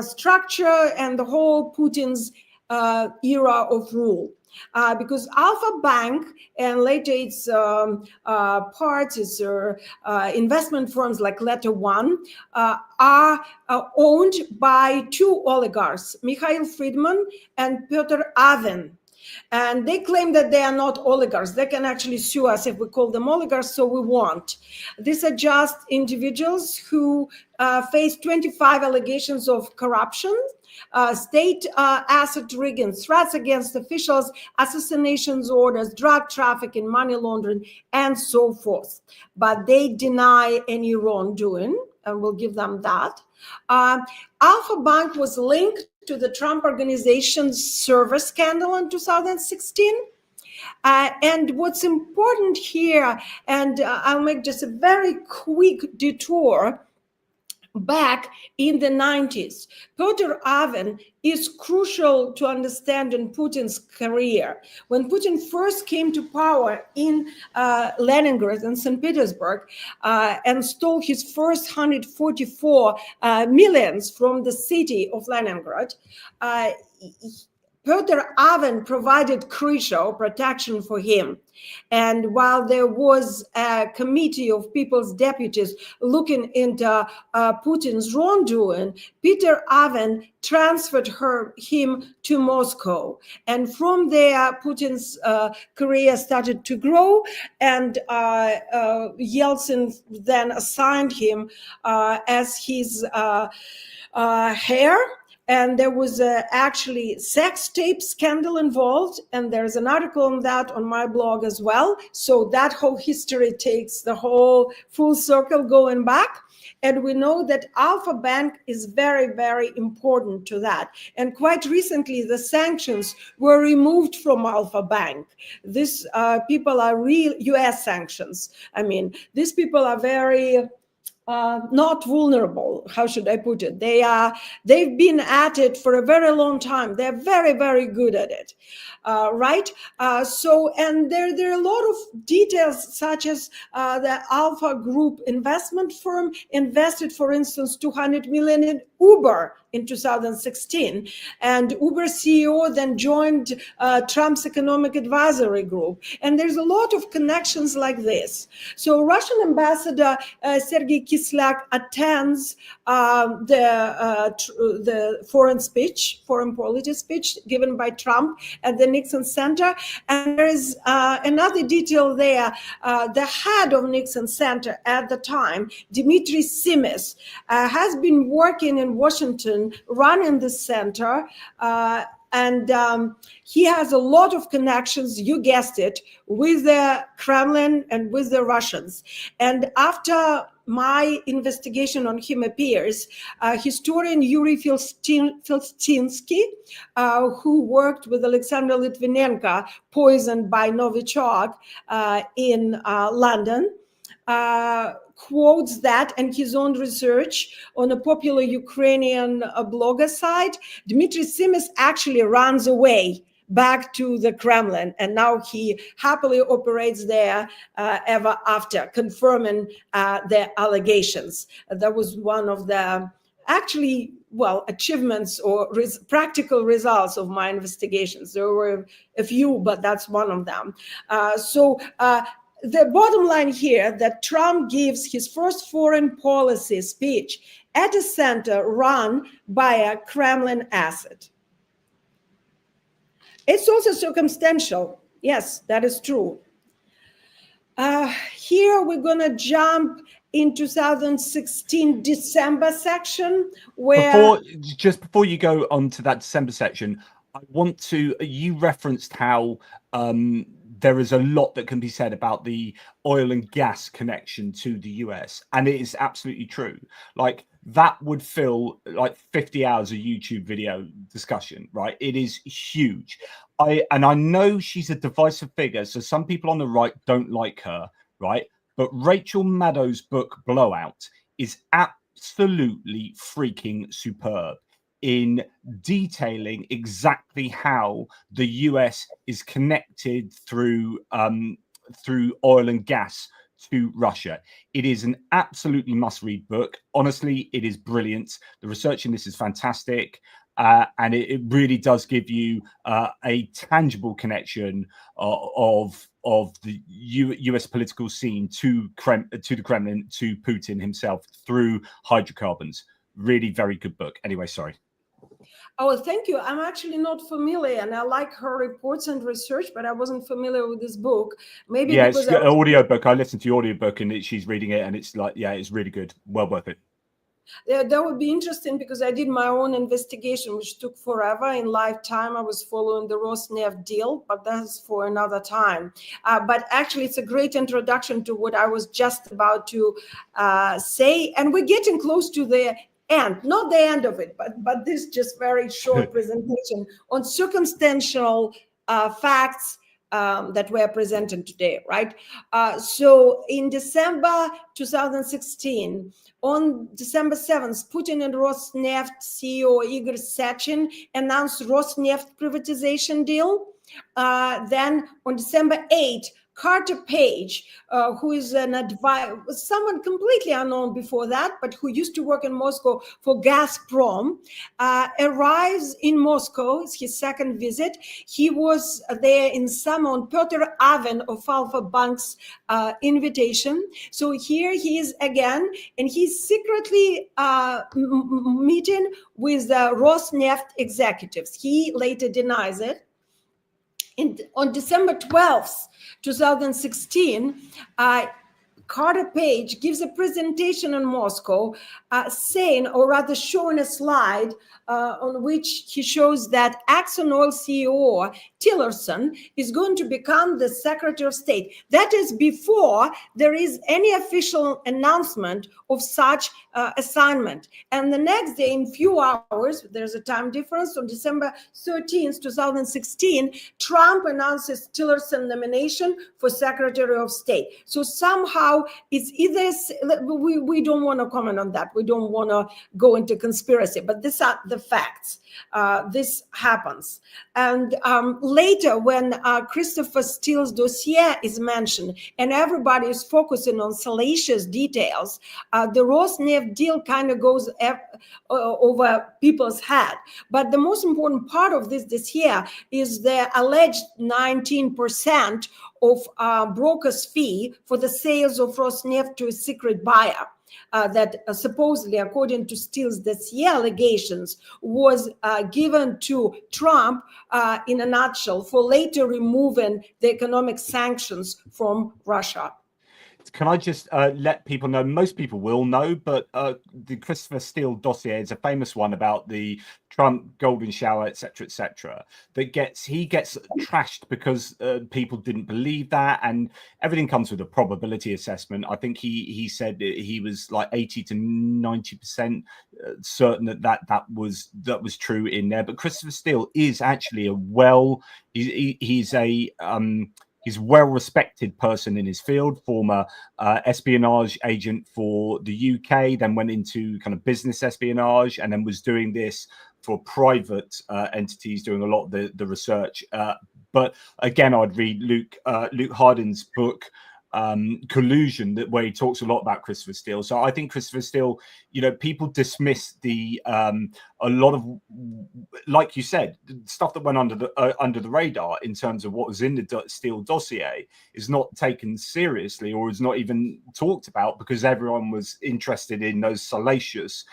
structure and the whole Putin's era of rule. Because Alpha Bank and later its parts, its investment firms like Letter One, are owned by two oligarchs, Mikhail Friedman and Piotr Avin. And they claim that they are not oligarchs. They can actually sue us if we call them oligarchs, so we won't. These are just individuals who face 25 allegations of corruption, state asset rigging, threats against officials, assassinations orders, drug trafficking, money laundering, and so forth. But they deny any wrongdoing, and we'll give them that. Alpha Bank was linked to the Trump Organization's server scandal in 2016. And what's important here, and I'll make just a very quick detour back in the 90s. Piotr Ivan is crucial to understand in Putin's career. When Putin first came to power in Leningrad and St. Petersburg and stole his first 144 millions from the city of Leningrad, Piotr Ivan provided Krisha, or protection, for him. And while there was a committee of people's deputies looking into Putin's wrongdoing, Piotr Ivan transferred him to Moscow. And from there, Putin's career started to grow, and Yeltsin then assigned him as his heir. And there was actually sex tape scandal involved, and there's an article on that on my blog as well. So that whole history takes the whole full circle going back. And we know that Alpha Bank is very, very important to that. And quite recently, the sanctions were removed from Alpha Bank. These people are real US sanctions. I mean, these people are very not vulnerable. How should I put it? They've been at it for a very long time. They're very, very good at it, right? And there are a lot of details, such as the Alpha Group investment firm invested, for instance, 200 million in Uber in 2016, and Uber CEO then joined Trump's economic advisory group. And there's a lot of connections like this. So Russian ambassador Sergei Kislyak attends the foreign policy speech given by Trump at the Nixon Center. And there is another detail there. The head of Nixon Center at the time, Dmitry Simes, has been working in Washington running the center, and he has a lot of connections, you guessed it, with the Kremlin and with the Russians. And after my investigation on him appears, historian Yuri Felstinsky, who worked with Alexander Litvinenko, poisoned by Novichok in London, quotes that and his own research on a popular Ukrainian blogger site. Dmitry Simes actually runs away back to the Kremlin, and now he happily operates there ever after, confirming the allegations. That was one of the achievements or practical results of my investigations. There were a few, but that's one of them. The bottom line here, that Trump gives his first foreign policy speech at a center run by a Kremlin asset. It's also circumstantial. Yes, that is true. Here we're going to jump in 2016 December section, where... Before you go on to that December section, you referenced how there is a lot that can be said about the oil and gas connection to the US. And it is absolutely true. Like, that would fill like 50 hours of YouTube video discussion, right? It is huge. I know she's a divisive figure, so some people on the right don't like her, right? But Rachel Maddow's book Blowout is absolutely freaking superb in detailing exactly how the US is connected through oil and gas to Russia. It is an absolutely must-read book. Honestly, it is brilliant. The research in this is fantastic. And it really does give you a tangible connection of the US political scene to the Kremlin, to Putin himself through hydrocarbons. Really very good book. Anyway, sorry. Oh, thank you. I'm actually not familiar, and I like her reports and research, but I wasn't familiar with this book. Maybe it's an audio book. I listened to the audio book, and she's reading it, and it's like, it's really good. Well worth it. That would be interesting, because I did my own investigation, which took forever. In lifetime, I was following the Rosneft deal, but that's for another time. But actually, it's a great introduction to what I was just about to say. And we're getting close to the end, not the end of it, but this just very short presentation on circumstantial facts that were presented today, right? So in December 2016, on December 7th, Putin and Rosneft CEO Igor Sechin announced Rosneft privatization deal. Then on December 8th, Carter Page, who is an advisor, someone completely unknown before that, but who used to work in Moscow for Gazprom, arrives in Moscow. It's his second visit. He was there in summer on Piotr Aven of Alpha Bank's invitation. So here he is again, and he's secretly meeting with Rosneft executives. He later denies it. On December 12th, 2016, Carter Page gives a presentation in Moscow saying, or rather showing a slide on which he shows that Exxon Oil CEO Tillerson is going to become the Secretary of State. That is before there is any official announcement of such assignment. And the next day, in few hours, there's a time difference, on December 13th, 2016, Trump announces Tillerson nomination for Secretary of State. So somehow it's either, we don't want to comment on that. We don't want to go into conspiracy, but these are the facts. This happens. And later, when Christopher Steele's dossier is mentioned and everybody is focusing on salacious details, the Rosneft deal kind of goes over people's head. But the most important part of this dossier is the alleged 19% of broker's fee for the sales of Rosneft to a secret buyer. That supposedly, according to Steele's dossier allegations, was given to Trump in a nutshell for later removing the economic sanctions from Russia. Can I just let people know, most people will know, but the Christopher Steele dossier is a famous one about the Trump golden shower, etc., that he gets trashed because people didn't believe that, and everything comes with a probability assessment. I think he said he was like 80 to 90% certain that was true in there. But Christopher Steele is actually he's a well-respected person in his field, former espionage agent for the UK, then went into kind of business espionage, and then was doing this for private entities, doing a lot of the research. But again, I'd read Luke Hardin's book, Collusion, where he talks a lot about Christopher Steele. So I think Christopher Steele, people dismiss a lot of, like you said, stuff that went under the radar in terms of what was in the Steele dossier is not taken seriously, or is not even talked about, because everyone was interested in those salacious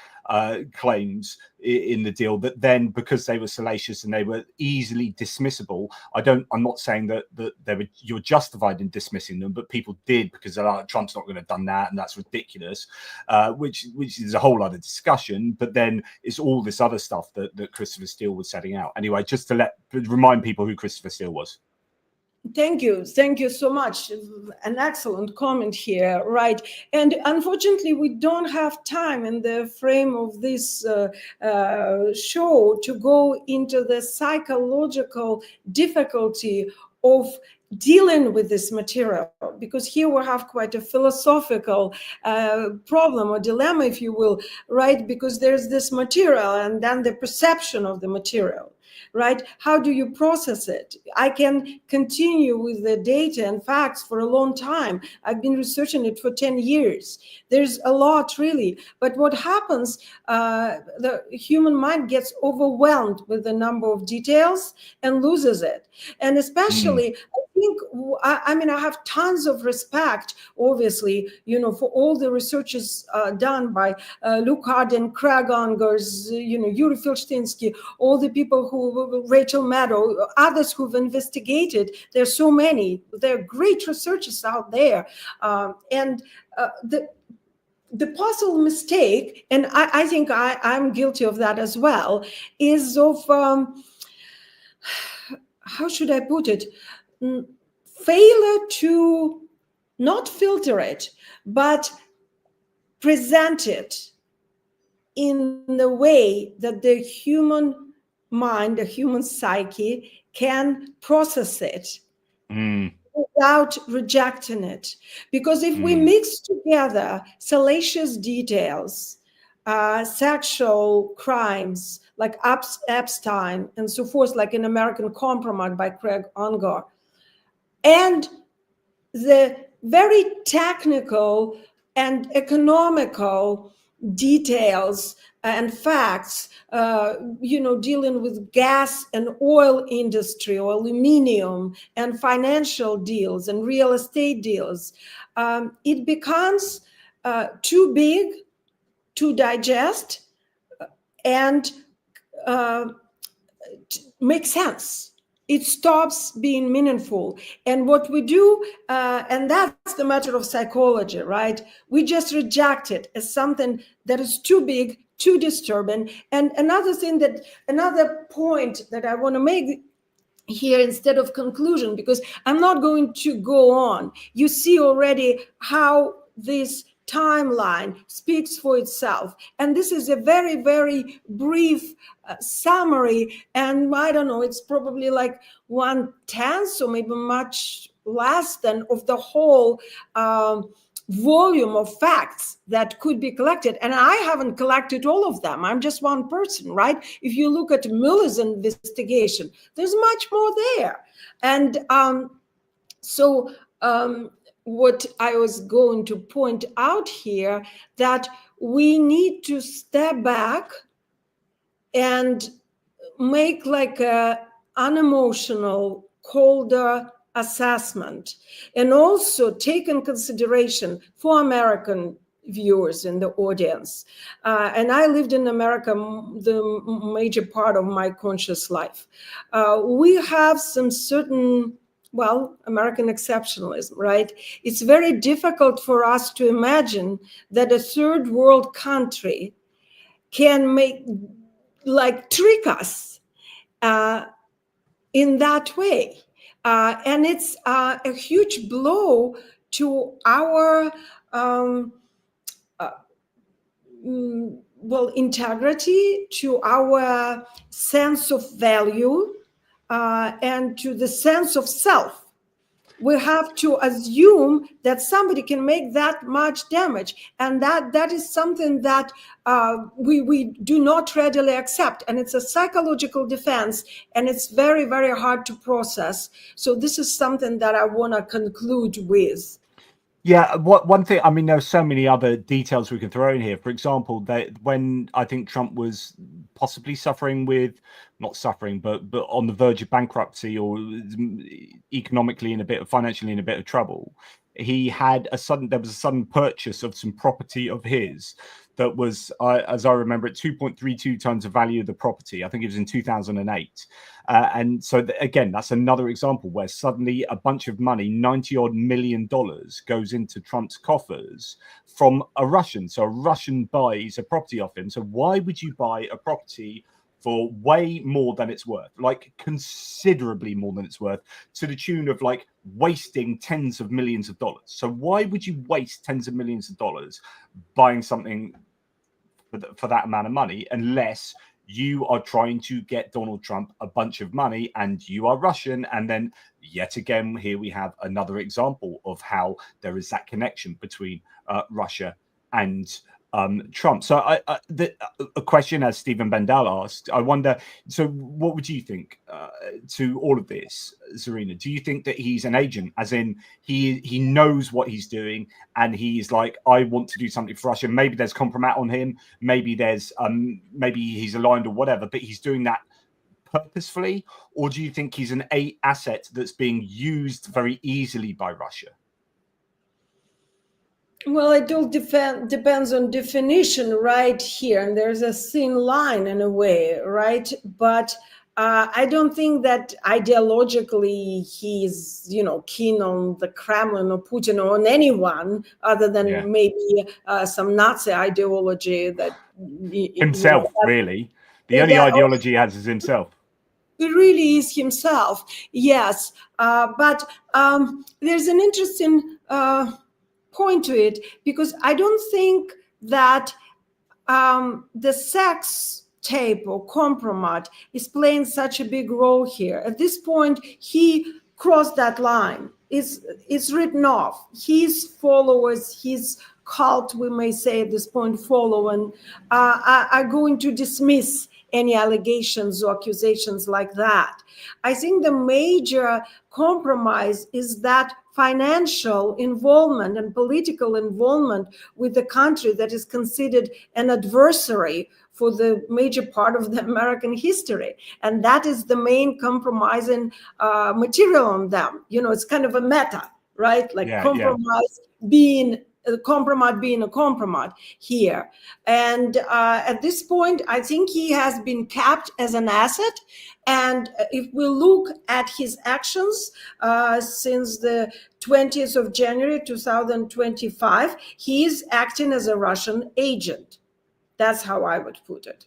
claims in the deal. But then, because they were salacious and they were easily dismissible, I'm not saying that you're justified in dismissing them, but people did, because they're like, Trump's not going to have done that, and that's ridiculous, which is a whole other discussion. But then it's all this other stuff that Christopher Steele was setting out. Anyway, just to remind people who Christopher Steele was. Thank you so much. An excellent comment here, right? And unfortunately, we don't have time in the frame of this show to go into the psychological difficulty of dealing with this material, because here we have quite a philosophical problem or dilemma, if you will, right? Because there's this material and then the perception of the material. Right? How do you process it? I can continue with the data and facts for a long time. I've been researching it for 10 years. There's a lot, really. But what happens, the human mind gets overwhelmed with the number of details and loses it. And especially, I have tons of respect, obviously, for all the researches done by Luke Hardin, Craig Angers, Yuri Filshtinsky, all the people who, Rachel Maddow, others who've investigated. There's so many. There are great researchers out there. And the possible mistake, and I think I'm guilty of that as well, is of, how should I put it? Failure to not filter it, but present it in the way that the human mind, the human psyche can process it without rejecting it. Because if we mix together salacious details, sexual crimes like Epstein and so forth, like in American Compromise by Craig Unger, and the very technical and economical details and facts, dealing with gas and oil industry or aluminum and financial deals and real estate deals, it becomes too big to digest and make sense. It stops being meaningful. And what we do, and that's the matter of psychology, right? We just reject it as something that is too big, too disturbing. And another point that I want to make here instead of conclusion, because I'm not going to go on. You see already how this timeline speaks for itself. And this is a very, very brief summary. And I don't know, it's probably like 1/10 or maybe much less than of the whole volume of facts that could be collected. And I haven't collected all of them. I'm just one person, right? If you look at Mueller's investigation, there's much more there. And what I was going to point out here, that we need to step back and make like a unemotional, colder assessment, and also take in consideration for American viewers in the audience. And I lived in America the major part of my conscious life. We have some certain, American exceptionalism, right? It's very difficult for us to imagine that a third world country can trick us in that way. And it's a huge blow to our integrity, to our sense of value, and to the sense of self. We have to assume that somebody can make that much damage, and that is something that we do not readily accept, and it's a psychological defense, and it's very, very hard to process. So this is something that I want to conclude with. Yeah, one thing, I mean, there's so many other details we can throw in here. For example, when I think Trump was possibly not suffering, but on the verge of bankruptcy or economically financially in a bit of trouble, there was a sudden purchase of some property of his that was, as I remember it, 2.32 times the value of the property. I think it was in 2008. And so again, that's another example where suddenly a bunch of money, $90-odd million, goes into Trump's coffers from a Russian. So a Russian buys a property off him. So why would you buy a property for way more than it's worth, like considerably more than it's worth, to the tune of like wasting tens of millions of dollars? So why would you waste tens of millions of dollars buying something for that amount of money, unless you are trying to get Donald Trump a bunch of money and you are Russian? And then yet again, here we have another example of how there is that connection between Russia and Trump. So a question, as Stephen Bendal asked, I wonder, so what would you think to all of this, Zarina? Do you think that he's an agent, as in he knows what he's doing and he's like, I want to do something for Russia? Maybe there's compromise on him, maybe there's maybe he's aligned or whatever, but he's doing that purposefully? Or do you think he's an asset that's being used very easily by Russia? Well, it all depends on definition right here. And there's a thin line in a way, right? But I don't think that ideologically he's, keen on the Kremlin or Putin or on anyone other than maybe some Nazi ideology that... Himself, really. The only ideology he has is himself. He really is himself, yes. But there's an interesting... point to it, because I don't think that the sex tape or compromat is playing such a big role here. At this point, he crossed that line. It's written off. His followers, his cult, we may say at this point, are going to dismiss any allegations or accusations like that. I think the major compromise is that financial involvement and political involvement with the country that is considered an adversary for the major part of the American history. And that is the main compromising material on them. You know, it's kind of a meta, right? Like compromise being a compromat here. And at this point, I think he has been capped as an asset. And if we look at his actions since the 20th of January 2025, he is acting as a Russian agent. That's how I would put it.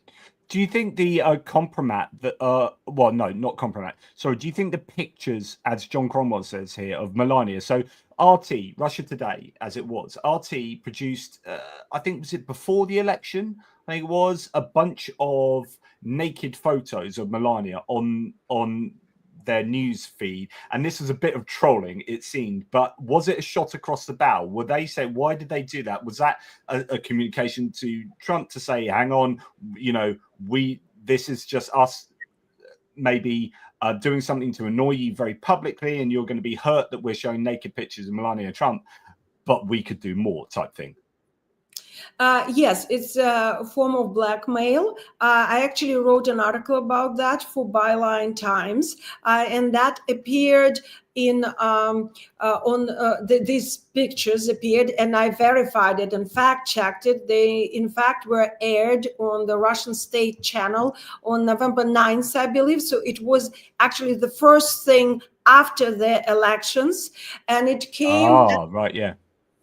Do you think the compromat that, well, no, not compromat. Sorry, do you think the pictures, as John Cromwell says here, of Melania? So RT, Russia Today, as it was, RT produced, I think, was it before the election? I think it was a bunch of naked photos of Melania on their news feed, and this was a bit of trolling, it seemed. But was it a shot across the bow? Were they say, why did they do that? Was that a communication to Trump to say, hang on, you know, this is just us maybe doing something to annoy you very publicly, and you're going to be hurt that we're showing naked pictures of Melania Trump, but we could do more type thing? Yes, it's a form of blackmail. I actually wrote an article about that for Byline Times, and that appeared in these pictures appeared, and I verified it and fact-checked it. They, in fact, were aired on the Russian state channel on November 9th, I believe. So it was actually the first thing after the elections, and it came. Oh, right, yeah.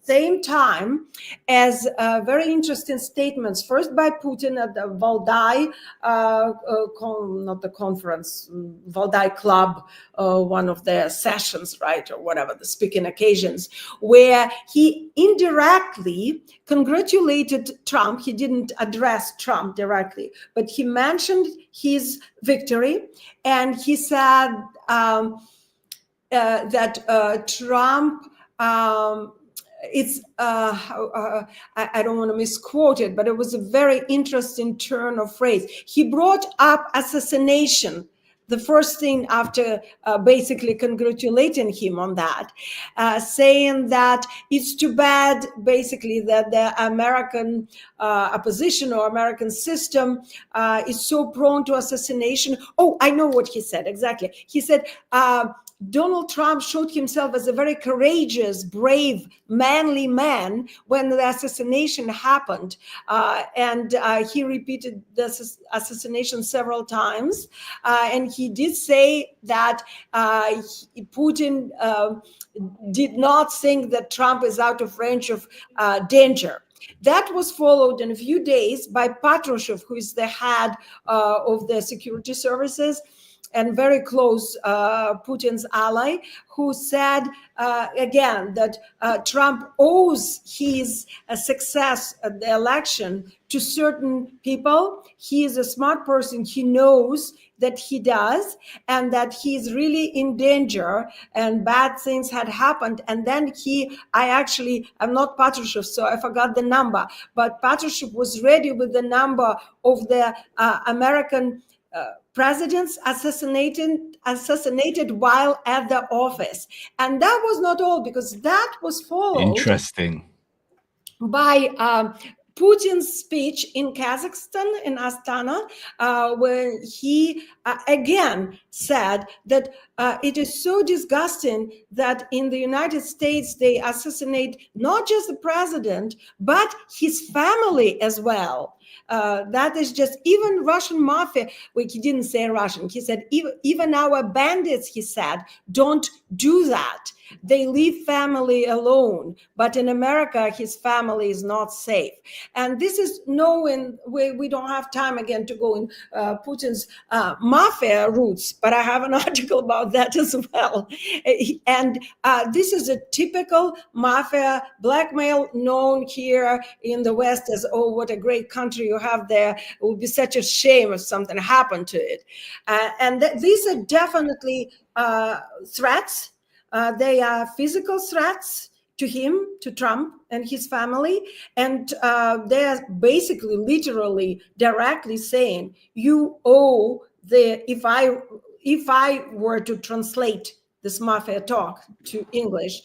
Same time as very interesting statements, first by Putin at the Valdai, not the conference, Valdai Club, one of their sessions, right, or whatever, the speaking occasions, where he indirectly congratulated Trump. He didn't address Trump directly, but he mentioned his victory, and he said that Trump, I don't want to misquote it, but it was a very interesting turn of phrase. He brought up assassination, the first thing after basically congratulating him on that, saying that it's too bad, basically, that the American opposition or American system is so prone to assassination. Oh, I know what he said exactly. He said, Donald Trump showed himself as a very courageous, brave, manly man when the assassination happened. And he repeated the assassination several times. And he did say that Putin did not think that Trump is out of range of danger. That was followed in a few days by Patrushev, who is the head of the security services and very close Putin's ally, who said, again, that Trump owes his success at the election to certain people. He is a smart person. He knows that he does, and that he's really in danger and bad things had happened. And then I'm not Patrushev, so I forgot the number, but Patrushev was ready with the number of the American presidents assassinated while at the office. And that was not all, because that was followed by Putin's speech in Kazakhstan, in Astana, where he again said that it is so disgusting that in the United States they assassinate not just the president, but his family as well. That is just, even Russian mafia, well, he didn't say Russian, he said, even our bandits, he said, don't do that. They leave family alone. But in America, his family is not safe. And this is we don't have time again to go in Putin's mafia roots, but I have an article about that as well. And this is a typical mafia blackmail known here in the West as, oh, what a great country country you have there. It would be such a shame if something happened to it. And these are definitely threats. They are physical threats to him, to Trump and his family. And they're basically, literally, directly saying, you owe if I were to translate this mafia talk to English,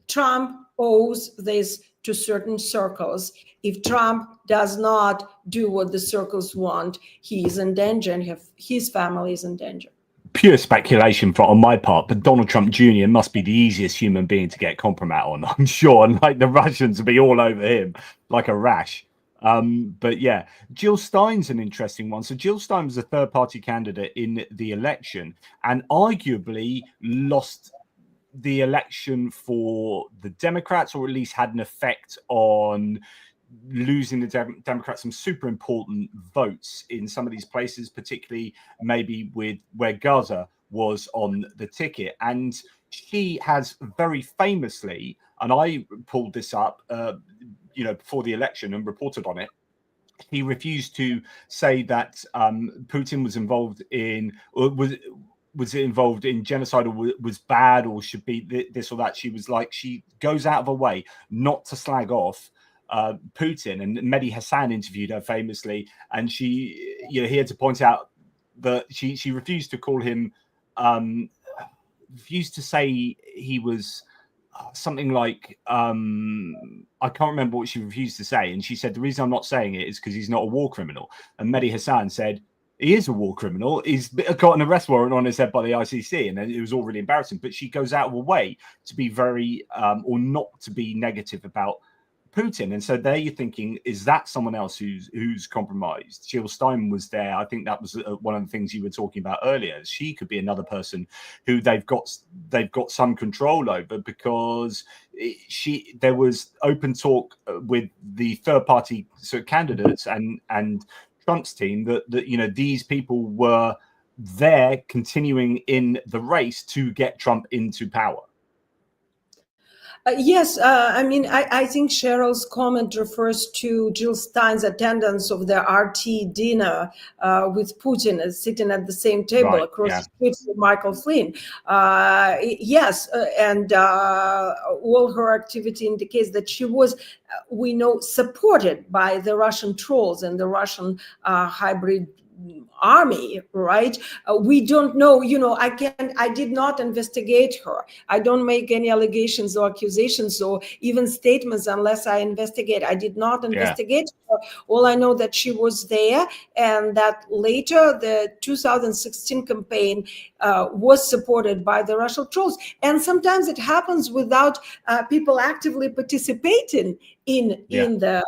Trump owes this to certain circles. If Trump does not do what the circles want, he is in danger and his family is in danger. Pure speculation on my part, but Donald Trump Jr. must be the easiest human being to get compromat on, I'm sure. And like the Russians will be all over him like a rash. But yeah, Jill Stein's an interesting one. So Jill Stein was a third-party candidate in the election and arguably lost the election for the Democrats, or at least had an effect on losing the Democrats some super important votes in some of these places, particularly maybe with where Gaza was on the ticket. And she has very famously, and I pulled this up, before the election and reported on it, he refused to say that Putin was involved in, or was involved in genocide, or was bad, or should be this or that. She was like, she goes out of her way not to slag off Putin. And Mehdi Hassan interviewed her famously, and she, he had to point out that she refused to call him, refused to say he was something like, I can't remember what she refused to say. And she said, the reason I'm not saying it is because he's not a war criminal. And Mehdi Hassan said, he is a war criminal. He's got an arrest warrant on his head by the ICC, and it was all really embarrassing. But she goes out of her way to be very, or not to be negative about Putin. And so there you're thinking, is that someone else who's compromised? Jill Stein was there. I think that was one of the things you were talking about earlier. She could be another person who they've got some control over, because there was open talk with the third party candidates and Trump's team that these people were there continuing in the race to get Trump into power. Yes, I think Cheryl's comment refers to Jill Stein's attendance of the RT dinner with Putin, sitting at the same table across the street from Michael Flynn. Yes, and all her activity indicates that she was, we know, supported by the Russian trolls and the Russian hybrid army, right? We don't know, I did not investigate her. I don't make any allegations or accusations or even statements unless I investigate. I did not investigate her. All I know that she was there, and that later the 2016 campaign was supported by the Russian trolls. And sometimes it happens without people actively participating in the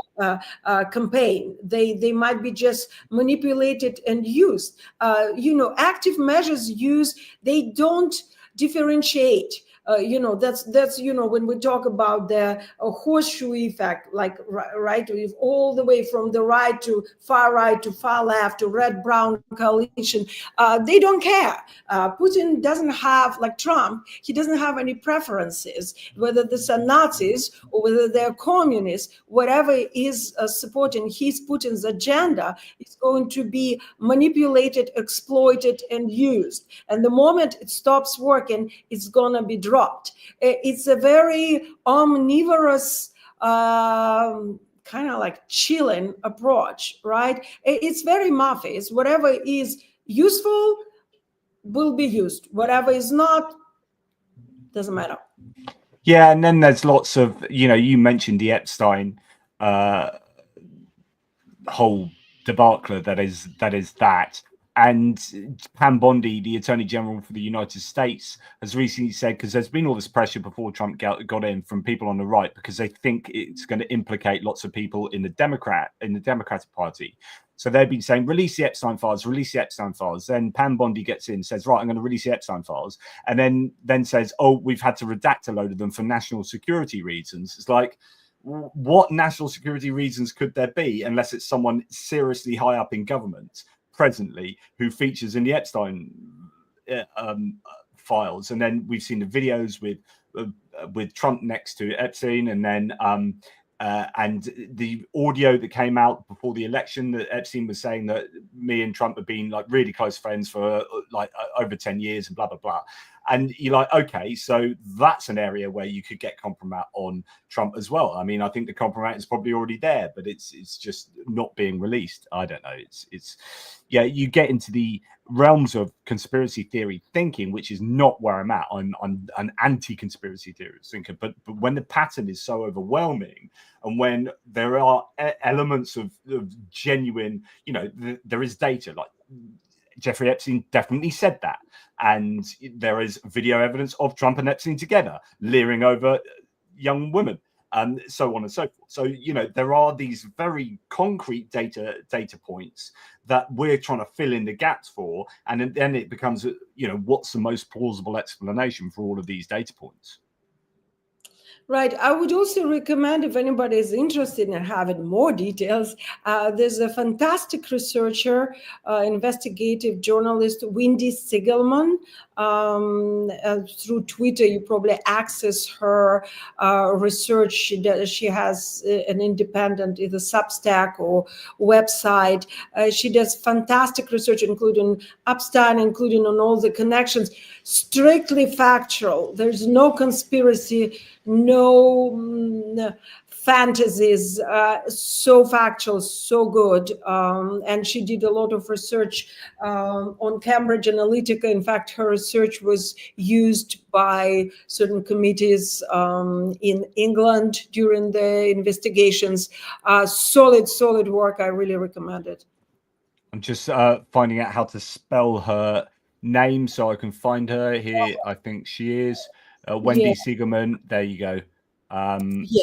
campaign. They might be just manipulated and used. Active measures used, they don't differentiate. That's when we talk about the horseshoe effect, like right, all the way from the right to far left to red-brown coalition, they don't care. Putin doesn't have, like Trump, he doesn't have any preferences, whether these are Nazis or whether they're communists. Whatever is supporting Putin's agenda is going to be manipulated, exploited, and used. And the moment it stops working, it's going to be dropped. It's a very omnivorous, kind of like chilling approach, right? It's very Mafia. It's whatever is useful will be used. Whatever is not, doesn't matter. Yeah, and then there's lots of, you mentioned the Epstein whole debacle that is that. And Pam Bondi, the Attorney General for the United States, has recently said, because there's been all this pressure before Trump got in from people on the right, because they think it's going to implicate lots of people in the Democratic Party. So they've been saying, release the Epstein files, release the Epstein files. Then Pam Bondi gets in, says, right, I'm going to release the Epstein files. And then says, oh, we've had to redact a load of them for national security reasons. It's like, what national security reasons could there be, unless it's someone seriously high up in government presently who features in the Epstein files? And then we've seen the videos with Trump next to Epstein, and then And the audio that came out before the election, that Epstein was saying that me and Trump have been like really close friends for like over 10 years and blah, blah, blah. And you're like, okay, so that's an area where you could get compromise on Trump as well. I mean, I think the compromise is probably already there, but it's just not being released. I don't know. It's yeah, you get into the realms of conspiracy theory thinking, which is not where I'm at. I'm an anti-conspiracy theorist thinker, but when the pattern is so overwhelming, and when there are elements of genuine, you know, there is data, like Jeffrey Epstein definitely said that, and there is video evidence of Trump and Epstein together leering over young women, and so on and so forth. So, you know, there are these very concrete data points that we're trying to fill in the gaps for, and then it becomes, you know, what's the most plausible explanation for all of these data points? Right. I would also recommend, if anybody is interested in having more details, there's a fantastic researcher, investigative journalist, Wendy Sigelman. Through Twitter, you probably access her research. She has an independent, either Substack or website. She does fantastic research, including Epstein, including on all the connections, strictly factual. There's no conspiracy, no fantasies, so factual, so good. And she did a lot of research on Cambridge Analytica. In fact, her research was used by certain committees in England during the investigations. Solid work. I really recommend it. I'm just finding out how to spell her name so I can find her here. I think she is Wendy Sigelman. There you go.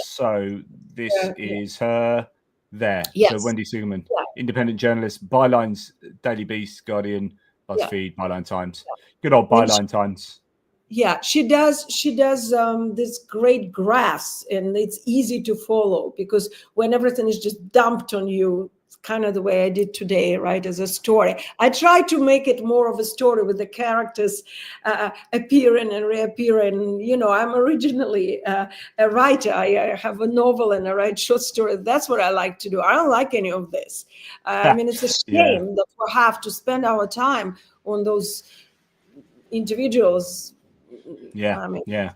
So this is her there. So Wendy Sigelman, independent journalist, Bylines, Daily Beast, Guardian, BuzzFeed, Byline Times. Good old Byline Times. Yeah, she does this great graphs, and it's easy to follow because when everything is just dumped on you, kind of the way I did today, right, as a story. I try to make it more of a story with the characters appearing and reappearing. You know, I'm originally a writer. I have a novel and I write short stories. That's what I like to do. I don't like any of this. I mean, it's a shame that we have to spend our time on those individuals.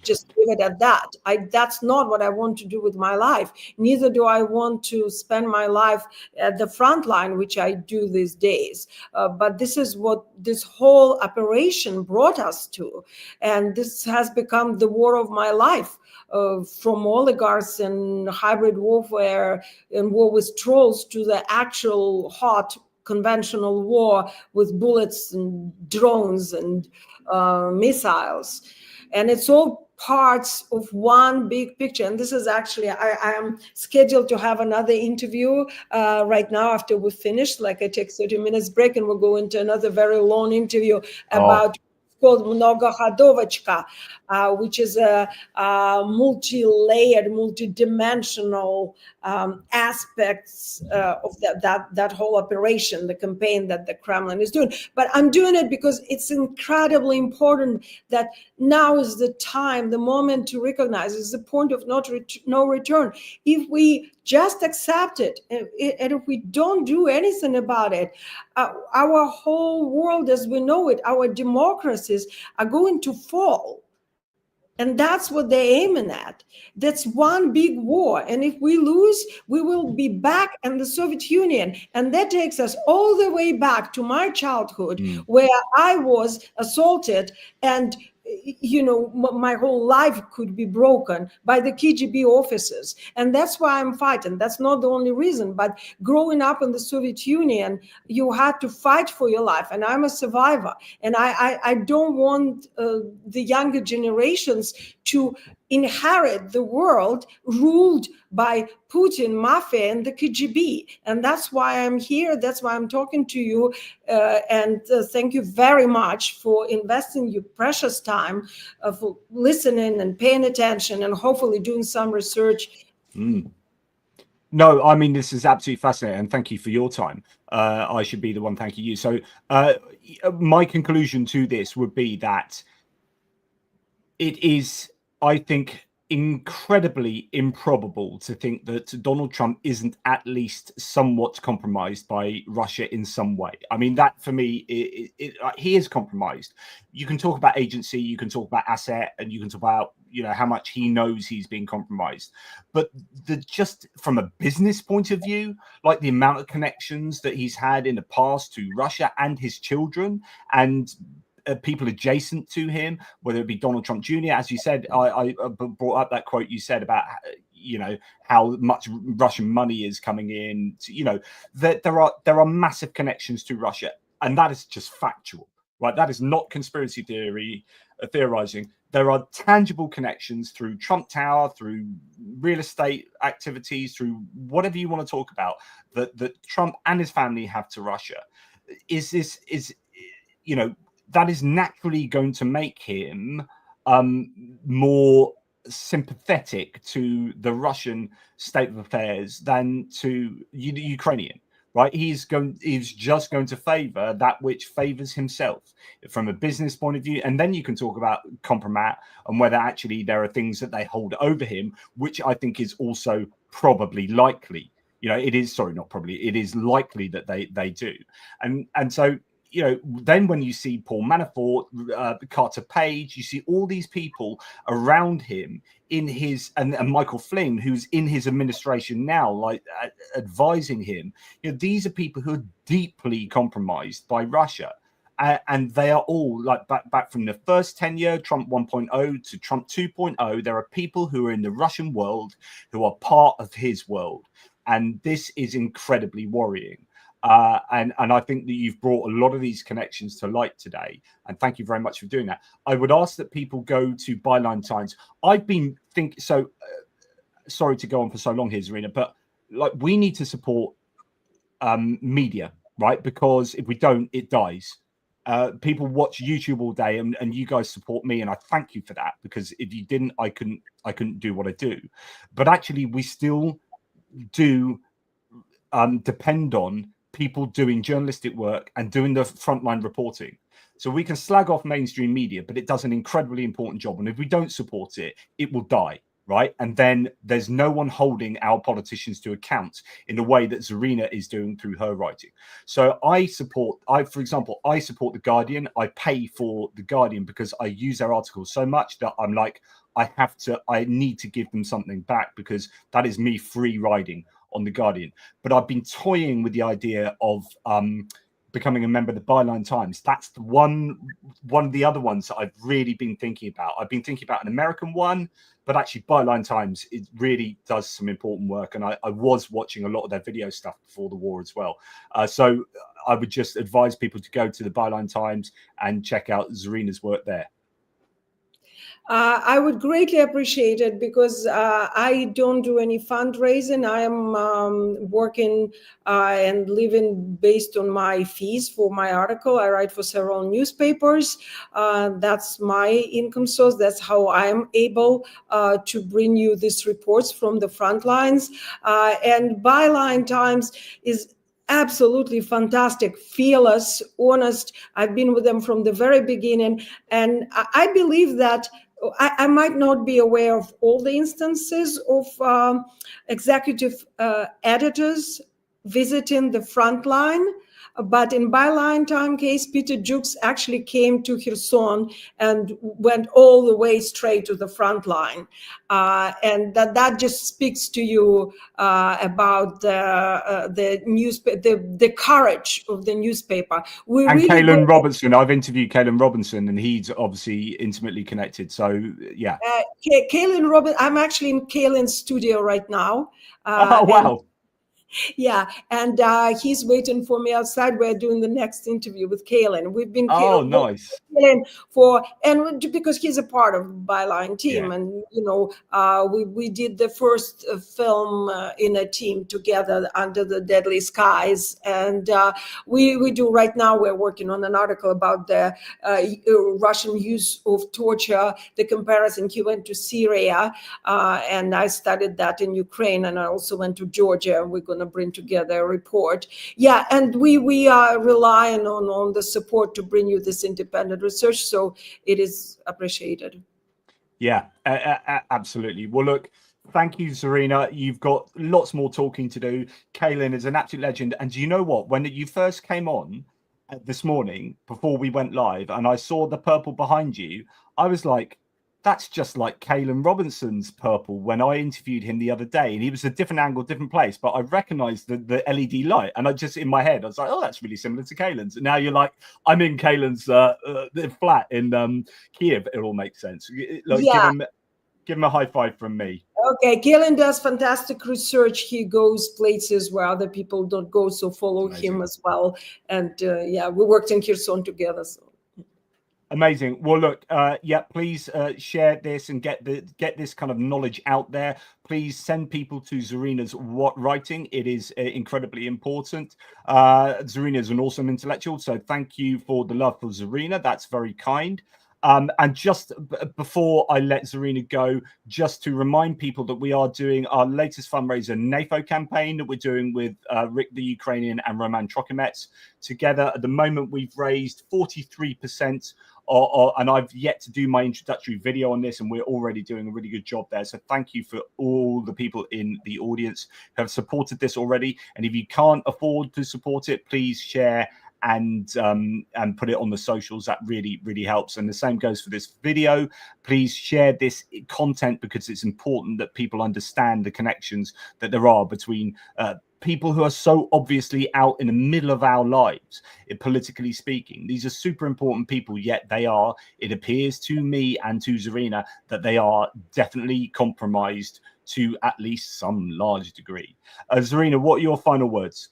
Just leave it at that. That's not what I want to do with my life. Neither do I want to spend my life at the front line, which I do these days. But this is what this whole operation brought us to. And this has become the war of my life, from oligarchs and hybrid warfare and war with trolls to the actual hot conventional war with bullets and drones and missiles. And it's all parts of one big picture. And this is actually, I am scheduled to have another interview right now after we finish. Like I take 30 minutes break and we'll go into another very long interview about called Mnogohodovachka, which is a multi-layered, multi-dimensional aspects of that whole operation, the campaign that the Kremlin is doing. But I'm doing it because it's incredibly important that now is the time, the moment to recognize, is the point of no return. If we just accept it, and if we don't do anything about it, our whole world as we know it, our democracies are going to fall. And that's what they're aiming at. That's one big war. And if we lose, we will be back in the Soviet Union. And that takes us all the way back to my childhood, where I was assaulted and, you know, my whole life could be broken by the KGB officers. And that's why I'm fighting. That's not the only reason. But growing up in the Soviet Union, you had to fight for your life. And I'm a survivor. And I don't want the younger generations to inherit the world ruled by Putin, Mafia, and the KGB. And that's why I'm here. That's why I'm talking to you. And thank you very much for investing your precious time, for listening and paying attention and hopefully doing some research. No, I mean, this is absolutely fascinating. And thank you for your time. I should be the one thanking you. So my conclusion to this would be that it is, I think, incredibly improbable to think that Donald Trump isn't at least somewhat compromised by Russia in some way. I mean, that for me, he is compromised. You can talk about agency, you can talk about asset, and you can talk about, you know, how much he knows he's being compromised. But just from a business point of view, like the amount of connections that he's had in the past to Russia and his children and people adjacent to him, whether it be Donald Trump Jr., as you said, I brought up that quote you said about, you know, how much Russian money is coming in. To, you know, that there are massive connections to Russia, and that is just factual, right? That is not conspiracy theorizing. There are tangible connections through Trump Tower, through real estate activities, through whatever you want to talk about that Trump and his family have to Russia. You know, that is naturally going to make him more sympathetic to the Russian state of affairs than to the Ukrainian, right? He's just going to favor that which favors himself from a business point of view. And then you can talk about compromat and whether actually there are things that they hold over him, which I think is also probably likely. You know, it is, sorry, not probably, it is likely that they do. And so, you know, then when you see Paul Manafort, Carter Page, you see all these people around him in his, and Michael Flynn, who's in his administration now, like advising him. You know, these are people who are deeply compromised by Russia. And they are all like back from the first tenure, Trump 1.0 to Trump 2.0. There are people who are in the Russian world who are part of his world. And this is incredibly worrying. And I think that you've brought a lot of these connections to light today, and thank you very much for doing that. I would ask that people go to Byline Times. I've been thinking, so sorry to go on for so long here, Zarina, but like we need to support media, right? Because if we don't, it dies. People watch YouTube all day, and you guys support me, and I thank you for that, because if you didn't, I couldn't do what I do. But actually, we still do depend on people doing journalistic work and doing the frontline reporting. So we can slag off mainstream media, but it does an incredibly important job. And if we don't support it, it will die, right? And then there's no one holding our politicians to account in the way that Zarina is doing through her writing. So for example, I support The Guardian. I pay for The Guardian because I use their articles so much that I'm like, I need to give them something back, because that is me free riding on The Guardian. But I've been toying with the idea of becoming a member of the Byline Times. That's the one of the other ones that I've really been thinking about. I've been thinking about an American one, but actually Byline Times, it really does some important work. And I was watching a lot of their video stuff before the war as well. So I would just advise people to go to the Byline Times and check out Zarina's work there. I would greatly appreciate it, because I don't do any fundraising. I am working and living based on my fees for my article. I write for several newspapers. That's my income source. That's how I'm able to bring you these reports from the front lines. And Byline Times is absolutely fantastic, fearless, honest. I've been with them from the very beginning. And I believe that I might not be aware of all the instances of executive editors visiting the front line, but in Byline Time case, Peter Jukes actually came to Kherson and went all the way straight to the front line. And that just speaks to you about the newspaper, the courage of the newspaper. And really Kaylin Robinson, I've interviewed Kaylin Robinson, and he's obviously intimately connected. So yeah. Kaylin Robinson, I'm actually in Kaylin's studio right now. Oh, wow. Yeah, and he's waiting for me outside. We're doing the next interview with Kaylin. We've been nice. Because he's a part of Byline team, and you know, we did the first film in a team together, Under the Deadly Skies, and we do right now. We're working on an article about the Russian use of torture, the comparison. He went to Syria, and I studied that in Ukraine, and I also went to Georgia. We're going to bring together a report. Yeah, and we are relying on the support to bring you this independent research, so it is appreciated. Yeah, absolutely. Well, look, thank you, Zarina. You've got lots more talking to do. Kislin is an absolute legend. And do you know what? When you first came on this morning, before we went live, and I saw the purple behind you, I was like, that's just like Kislin Robinson's purple when I interviewed him the other day. And he was a different angle, different place, but I recognized the LED light. And I just, in my head, I was like, oh, that's really similar to Kislin's. And now you're like, I'm in Kislin's flat in Kiev. It all makes sense. Like, Yeah. give him a high five from me. Okay, Kislin does fantastic research. He goes places where other people don't go, so follow him as well. And yeah, we worked in Kherson together. So. Amazing. Well, look, yeah, please share this and get this kind of knowledge out there. Please send people to Zarina's writing. It is incredibly important. Zarina is an awesome intellectual, so thank you for the love for Zarina. That's very kind. And just before I let Zarina go, just to remind people that we are doing our latest fundraiser NAFO campaign that we're doing with Rick the Ukrainian and Roman Trokimets together. At the moment, we've raised 43%. And I've yet to do my introductory video on this, and we're already doing a really good job there. So thank you for all the people in the audience who have supported this already. And if you can't afford to support it, please share and put it on the socials. That really, really helps. And the same goes for this video. Please share this content because it's important that people understand the connections that there are between people who are so obviously out in the middle of our lives, politically speaking. These are super important people, yet they are, it appears to me and to Zarina, that they are definitely compromised to at least some large degree. Zarina, what are your final words?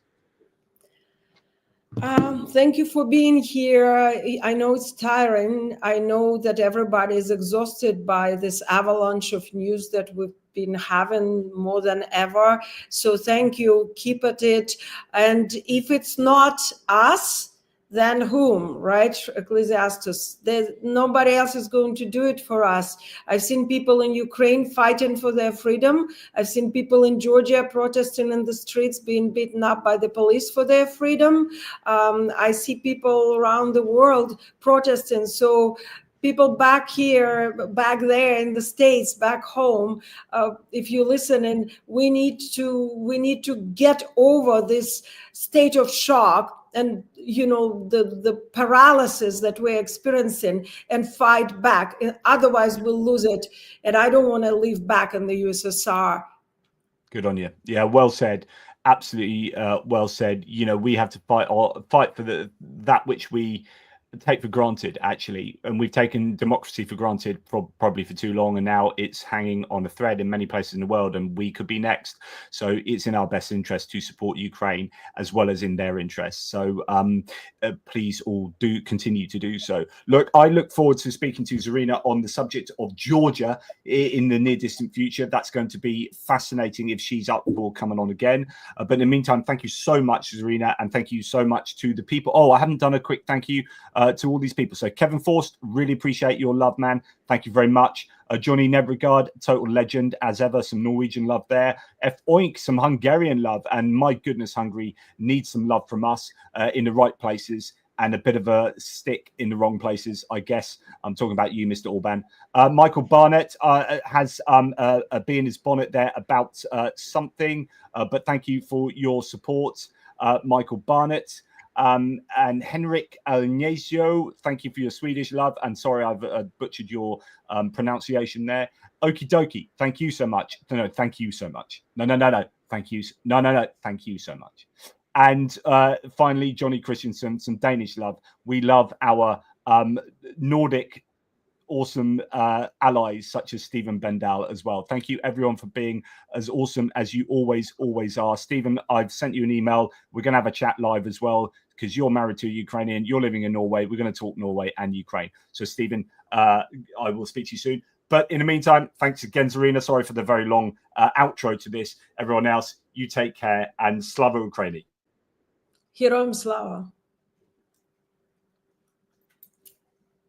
Thank you for being here. I know it's tiring. I know that everybody is exhausted by this avalanche of news that we've been having more than ever. So thank you. Keep at it. And if it's not us, then whom, right? Ecclesiastes. Nobody else is going to do it for us. I've seen people in Ukraine fighting for their freedom. I've seen people in Georgia protesting in the streets, being beaten up by the police for their freedom. I see people around the world protesting. So people back here, back there in the States, back home, if you listen, and we need to get over this state of shock and, you know, the paralysis that we're experiencing and fight back. Otherwise, we'll lose it. And I don't want to live back in the USSR. Good on you. Yeah, well said. Absolutely well said. You know, we have to fight for that which we take for granted, actually, and we've taken democracy for granted probably for too long, and now it's hanging on a thread in many places in the world, and we could be next. So it's in our best interest to support Ukraine as well as in their interests. So please all do continue to do so. Look, I look forward to speaking to Zarina on the subject of Georgia in the near distant future. That's going to be fascinating if she's up for coming on again. But in the meantime, thank you so much, Zarina, and thank you so much to the people. Oh, I haven't done a quick thank you to all these people. So Kevin Forst, really appreciate your love, man. Thank you very much. Johnny Nebregard, total legend as ever. Some Norwegian love there. F Oink, some Hungarian love. And my goodness, Hungary needs some love from us in the right places and a bit of a stick in the wrong places, I guess. I'm talking about you, Mr. Orban. Michael Barnett has a bee in his bonnet there about something, but thank you for your support, Michael Barnett. And Henrik Alnesio, thank you for your Swedish love. And sorry, I've butchered your pronunciation there. Okie dokie, thank you so much. No, thank you so much. No, thank you. No, thank you so much. And finally, Johnny Christensen, some Danish love. We love our Nordic awesome allies such as Stephen Bendal as well. Thank you everyone for being as awesome as you always are. Stephen, I've sent you an email. We're going to have a chat live as well because you're married to a Ukrainian, you're living in Norway. We're going to talk Norway and Ukraine. So Stephen, I will speak to you soon. But in the meantime, thanks again, Zarina. Sorry for the very long outro to this. Everyone else, you take care and Slava Ukraini. Heroям slava.